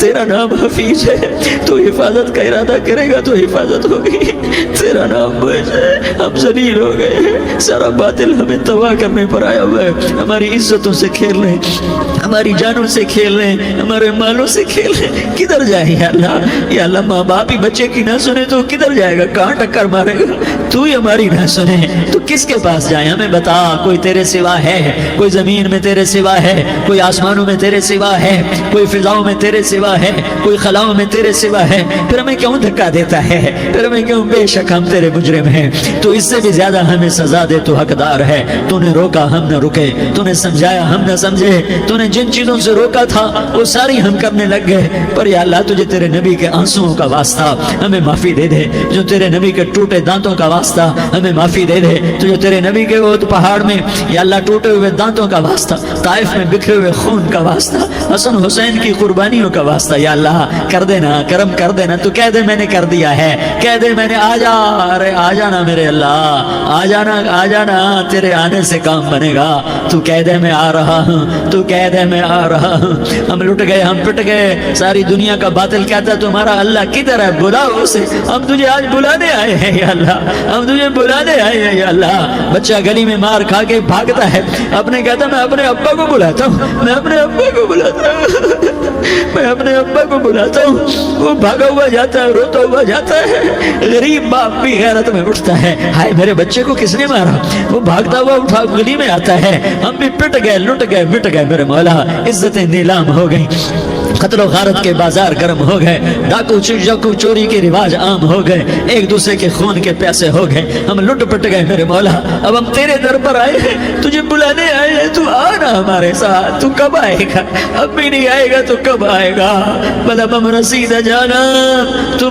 تیرا نام حفیظ ہے، تو حفاظت کا ارادہ کرے گا تو حفاظت ہوگی، تیرا نام موج ہے۔ ہم ذلیل ہو گئے ہیں، سارا باطل ہمیں تباہ کرنے پر آیا ہوا ہے، ہماری عزتوں سے کھیل رہے ہیں، ہماری جانوں سے کھیل رہے ہیں، ہمارے مالوں سے کھیل رہے ہیں۔ کدھر جائے یا اللہ؟ یا اللہ ماں باپ ہی بچے کی نہ سنے تو کدھر جائے گا، کہاں ٹکر مارے گا؟ تو ہی ہماری نہ سنے تو کس کے پاس جائیں؟ ہمیں بتا، کوئی تیرے سوا ہے؟ کوئی زمین میں تیرے سوا ہے؟ کوئی آسمانوں میں تیرے سوا ہے؟ کوئی فضاؤں میں تیرے سوا ہے؟ کوئی خلاؤں میں تیرے سوا ہے؟ پھر ہمیں کیوں دھکا دیتا ہے؟ پھر ہمیں کیوں؟ بے شک ہم تیرے مجرم ہیں، تو اس سے بھی زیادہ ہمیں سزا دے، تو حقدار ہے۔ تو نے روکا ہم نہ رکے، تو نے سمجھایا ہم نہ سمجھے، تو نے جن چیزوں سے روکا تھا وہ ساری ہم کرنے لگ گئے، پر یا اللہ تجھے تیرے نبی کے آنسوؤں کا واسطہ ہمیں معافی دے دے، جو تیرے نبی کے ٹوٹے دانتوں کا واسطہ ہمیں معافی دے دے، تجھے تیرے نبی کے وہ پہاڑ میں یا اللہ ٹوٹے ہوئے دانتوں کا واسطہ، طائف میں بکھرے ہوئے خون کا واسطہ، حسن حسین کی قربانیوں کا واسطہ یا اللہ کر دینا، کرم کر دینا۔ تو کہہ دے میں نے کر دیا ہے، کہہ دے میں نے، آ جا، ارے آ جانا میرے اللہ، آ جانا، آ جانا، تیرے آنے سے کام بنے گا۔ تو کہہ دے میں آ رہا ہوں، تو کہہ دے میں آ رہا ہوں۔ ہم لٹ گئے، ہم پٹ گئے، ساری دنیا کا باطل کہتا ہے تمہارا اللہ کدھر ہے، بلاؤ اسے، ہم تجھے آج بلانے آئے ہیں یا اللہ، ہم تجھے بلانے آئے ہیں یا اللہ۔ بچہ گلی میں مار کھا کے بھاگتا ہے، اپنے کہتا میں اپنے ابا کو بلاتا ہوں، میں اپنے ابا کو بلاتا ہوں، میں اپنے ابا کو بلاتا ہوں، وہ بھاگا ہوا جاتا ہے، روتا ہوا جاتا ہے۔ غریب باپ بھی غیرت میں اٹھتا ہے، ہائے میرے بچے کو کس نے مارا، وہ بھاگتا ہوا اٹھا گلی میں آتا ہے۔ ہم بھی پٹ گئے، لٹ گئے، مٹ گئے میرے مولا، عزتیں نیلام ہو گئی، قتل و غارت کے بازار گرم ہو گئے، ڈاکو چوری کے رواج عام ہو گئے، ایک دوسرے کے خون کے پیاسے ہو گئے، ہم لٹ پٹ گئے میرے مولا۔ اب ہم تیرے در پر آئے ہیں، تجھے بلانے آئے ہیں، تو آنا ہمارے ساتھ۔ تو کب آئے گا؟ اب بھی نہیں آئے گا تو کب آئے گا؟ بلا بم رسید جانا، تو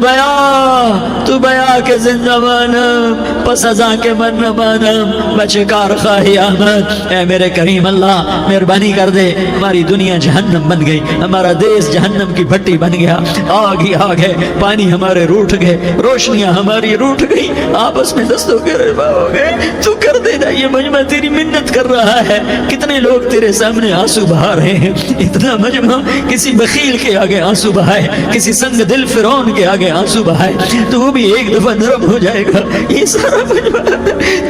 بیا کے زندہ مانم، پس ازاں کے من نہ مانم، بچکار خواہی آمد۔ اے میرے کریم اللہ مہربانی کر دے، ہماری دنیا جہنم بن گئی، ہمارا دیس جہنم کی بھٹی بن گیا، آگ ہی آگ ہے، پانی ہمارے روٹھ گئے، روشنیاں ہماری روٹھ گئی، آپس میں دستوں کے ربا ہو گئے۔ تو کر دینا، یہ مجمع تیری منت کر رہا ہے، کتنے لوگ تیرے سامنے آنسو بہا رہے ہیں، اتنا مجمع کسی بخیل کے آگے آنسو بہائے، کسی سنگ دل فرعون کے آگے آنسو بہائے تو وہ بھی ایک دفعہ نرم ہو جائے گا۔ یہ سارا مجمع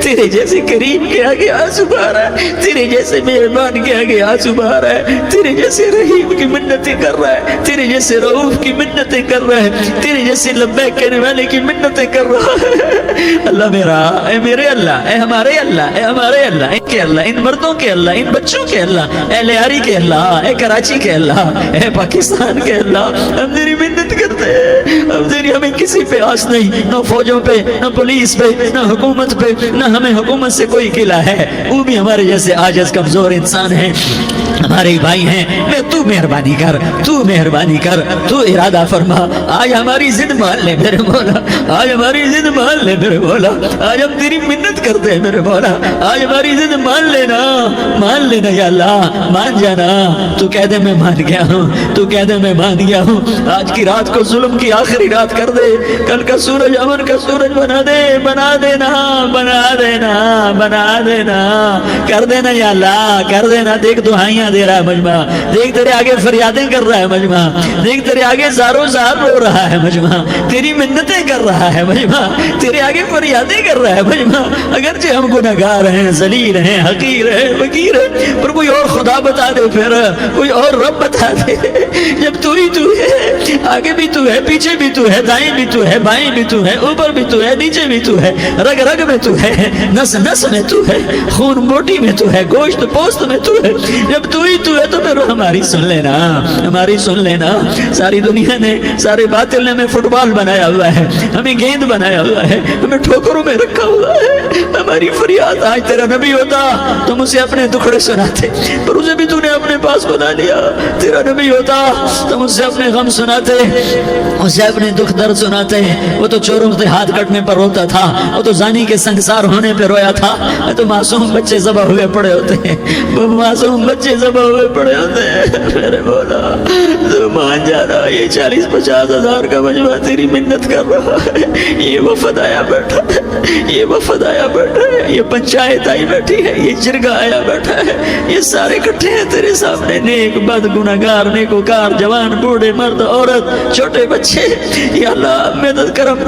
تیرے جیسے کریم کے آگے آنسو بہا رہا ہے، تیرے جیسے مہربان کے آگے آنسو بہا رہا ہے، تیرے جیسے رحیم کی منتیں کر رہا ہے، تیرے جیسے رؤوف کی منتیں کر رہا ہے، تیرے جیسے لبیک کہنے والے کی منتیں کر رہا ہے۔ اللہ میرا، اے میرے اللہ، اے ہمارے اللہ، اے ہمارے اللہ، ان کے اللہ، ان مردوں کے اللہ، ان بچوں کے اللہ، اے لیاری کے اللہ، اے کراچی کے اللہ، اے پاکستان کے اللہ، ہم تیری منت کرتے ہیں، ہم تیری، ہمیں کسی پہ آس نہیں، نہ فوجوں پہ، نہ پولیس پہ، نہ حکومت پہ، نہ ہمیں حکومت سے کوئی قلعہ ہے، وہ بھی ہمارے جیسے عاجز کمزور انسان ہیں، ہمارے بھائی ہیں۔ میں تو مہربانی کر، تو مہربانی کر، تو ارادہ فرما، آج ہماری ضد مان لے میرے مولا، آج ہماری ضد مان لے میرے مولا۔ مولا, آج ہم تیری منت کرتے ہیں میرے مولا, آج ہماری ضد مان لینا یا اللہ, مان جانا. تو کہہ دے میں مان گیا ہوں, تو کہہ دے میں مان گیا ہوں. آج کی رات کو ظلم کی آخری رات کر دے, کل کا سورج امن کا سورج بنا دینا کر دینا یا اللہ, کر دینا. دیکھ دعائیاں دے رہا ہے مجمع, دیکھ تیرے آگے فریادیں کر رہا ہے مجمع, دیکھ تیرے آگے زارو زار رو رہا ہے مجمع, تیری منتیں کر رہا ہے مجمع, تیرے آگے فریادیں کر رہا ہے مجمع. اگرچہ ہم گناہگار ہیں, ذلیل ہیں, حقیر ہیں, فقیر ہیں, پر کوئی اور خدا بتا دے, پھر کوئی اور رب بتا دے. جب تو ہی تو ہے, آگے بھی تو ہے, پیچھے بھی تو ہے, دائیں بھی تو ہے, بائیں بھی تو ہے, اوپر بھی تو ہے, نیچے بھی تو ہے, رگ رگ میں تو ہے, نس نس میں تو ہے, خون بوٹی میں تو ہے, گوشت پوست میں تو ہے. جب تو ہی تو ہے تو پھر ہماری سن لینا, ہماری سن لینا. ساری دنیا نے, سارے باطل نے ہمیں فٹ بال بنایا ہوا ہے, ہمیں گیند بنایا ہوا ہے, ہمیں ٹھوکروں میں رکھا ہوا ہے. ہماری فریاد, آج تیرا نبی ہوتا تم اسے اپنے دکھڑے سناتے, پر اسے بھی تو نے اپنے پاس بنا لیا. تیرا نبی ہوتا تم اسے اپنے غم سناتے, اسے اپنے دکھ درد سناتے. وہ تو چوروں کے ہاتھ کٹنے پر روتا تھا, وہ تو زانی کے سنگسار ہونے پہ رویا تھا. تو معصوم بچے ذبح ہوئے پڑے ہوتے ہیں, وہ معصوم بچے ذبح ہوئے پڑے ہوتے ہیں. میرے مولا تو مان جانا, یہ 40-50 ہزار کا مجمع تیری منت کر رہا ہے. یہ وفد آیا بیٹھا ہے, یہ وفد آیا بیٹھا ہے, یہ پنچایت آئی بیٹھی ہے, یہ جرگہ آیا بیٹھا ہے, یہ سارے اکٹھے ہیں تیرے سامنے. نیک بد گناہگار نیکوکار, جوان بوڑھے مرد عورت چھوٹے بچے. یا اللہ مدد کرم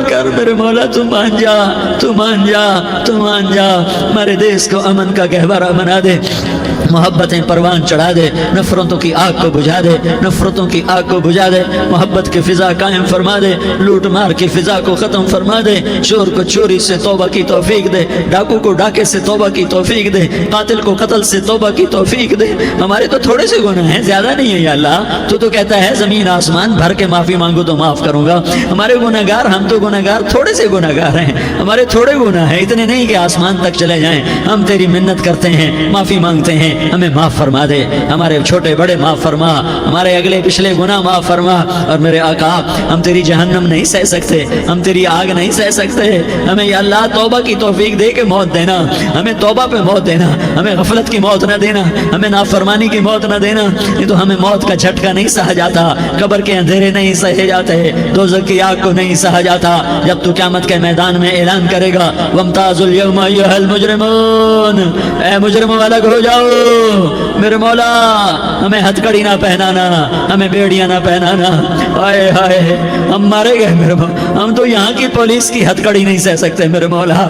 کر میرے مولا. تو مان جا, تو مان جا, تو مان جا. ہمارے دیس کو امن کا گہوارہ بنا دے, محبتیں پروان چڑھا دے, نفرتوں کی آگ کو بجھا دے, نفرتوں کی آگ کو بجھا دے, محبت کی فضا قائم فرما دے, لوٹ مار کی فضا کو ختم فرما دے, چور کو چوری سے توبہ کی توفیق دے, ڈاکو کو ڈاکے سے توبہ کی توفیق دے, قاتل کو قتل سے توبہ کی توفیق دے. ہمارے تو تھوڑے سے گناہ ہیں, زیادہ نہیں ہے یا اللہ. تو کہتا ہے زمین آسمان بھر کے معافی مانگو تو معاف کروں گا. ہمارے گناہگار, ہم تو گناہگار تھوڑے سے گناہگار ہیں, ہمارے تھوڑے گناہ ہیں, اتنے نہیں کہ آسمان تک چلے جائیں. ہم تیری منت کرتے ہیں, معافی مانگتے ہیں, ہمیں معاف فرما دے. ہمارے چھوٹے بڑے معاف فرما, ہمارے اگلے پچھلے گناہ معاف فرما. اور میرے آقا ہم تیری جہنم نہیں سہ سکتے, ہم تیری آگ نہیں سہ سکتے. ہمیں یا اللہ توبہ کی توفیق دے کے موت دینا, ہمیں توبہ پہ موت دینا, ہمیں غفلت کی موت نہ دینا, ہمیں نافرمانی کی موت نہ دینا. یہ تو ہمیں موت کا جھٹکا نہیں سہا جاتا, قبر کے اندھیرے نہیں سہے جاتے, دوزخ کی آگ کو نہیں سہا جاتا. جب تو قیامت کے میدان میں اعلان کرے گا وامتازوا اليوم ایھا المجرمون, اے مجرموں الگ ہو جاؤ. میرے مولا ہمیں ہتھکڑی نہ پہنانا, ہمیں بیڑیاں نہ پہنانا. ہائے ہائے ہم مارے گئے میرے مولا, ہم تو یہاں کی پولیس کی ہتھکڑی نہیں سہ سکتے میرے مولا.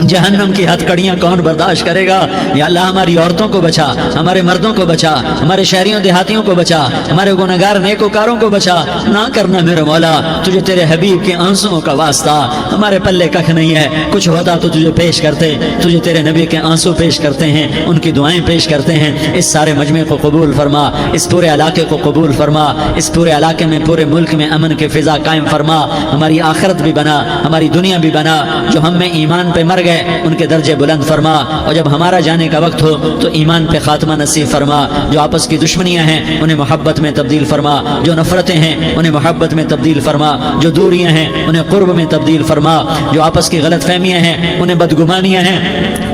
جہنم کی ہتھکڑیاں کون برداشت کرے گا. یا اللہ ہماری عورتوں کو بچا, ہمارے مردوں کو بچا, ہمارے شہریوں دیہاتیوں کو بچا, ہمارے گنہگار نیکوکاروں کو بچا. نہ کرنا میرے مولا, تجھے تیرے حبیب کے آنسوؤں کا واسطہ, ہمارے پلے ککھ نہیں ہے. کچھ ہوتا تو تجھے پیش کرتے, تجھے تیرے نبی کے آنسو پیش کرتے ہیں, ان کی دعائیں پیش کرتے ہیں. اس سارے مجمع کو قبول فرما, اس پورے علاقے کو قبول فرما, اس پورے علاقے میں پورے ملک میں امن کی فضا قائم فرما. ہماری آخرت بھی بنا, ہماری دنیا بھی بنا. جو ہم میں ایمان پہ مر گئے ان کے درجے بلند فرما, اور جب ہمارا جانے کا وقت ہو تو ایمان پہ خاتمہ نصیب فرما. جو آپس کی دشمنیاں ہیں انہیں محبت میں تبدیل فرما, جو نفرتیں ہیں انہیں محبت میں تبدیل فرما, جو دوریاں ہیں انہیں قرب میں تبدیل فرما, جو آپس کی غلط فہمیاں ہیں انہیں بدگمانیاں ہیں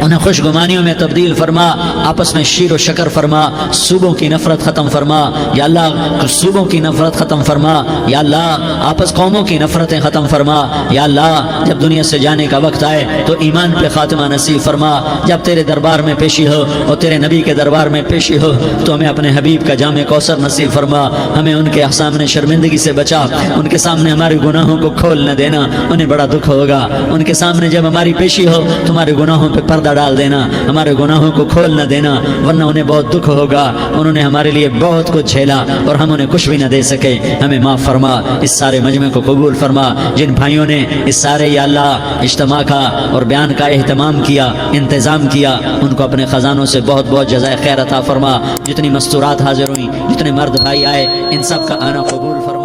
انہیں خوش گمانیوں میں تبدیل فرما. آپس میں شیر و شکر فرما, صوبوں کی نفرت ختم فرما. یا اللہ صوبوں کی نفرت ختم فرما. یا اللہ آپس قوموں کی نفرتیں ختم فرما. یا اللہ جب دنیا سے جانے کا وقت آئے تو ایمان پہ خاتمہ نصیب فرما. جب تیرے دربار میں پیشی ہو اور تیرے نبی کے دربار میں پیشی ہو تو ہمیں اپنے حبیب کا جام کوثر نصیب فرما. ہمیں ان کے سامنے شرمندگی سے بچا, ان کے سامنے ہمارے گناہوں کو کھول نہ دینا, انہیں بڑا دکھ ہوگا. ان کے سامنے جب ہماری پیشی ہو تمہارے گناہوں پہ پردہ ڈال دینا, ہمارے گناہوں کو کھول نہ دینا, ورنہ انہیں بہت دکھ ہوگا. انہوں نے ہمارے لیے بہت کچھ جھیلا اور ہم انہیں کچھ بھی نہ دے سکے. ہمیں معاف فرما, اس سارے مجمع کو قبول فرما. جن بھائیوں نے اس سارے یا اللہ اجتماع کا اور بیان کا اہتمام کیا, انتظام کیا, ان کو اپنے خزانوں سے بہت بہت جزائے خیر عطا فرما. جتنی مستورات حاضر ہوئیں, جتنے مرد بھائی آئے, ان سب کا آنا قبول فرما.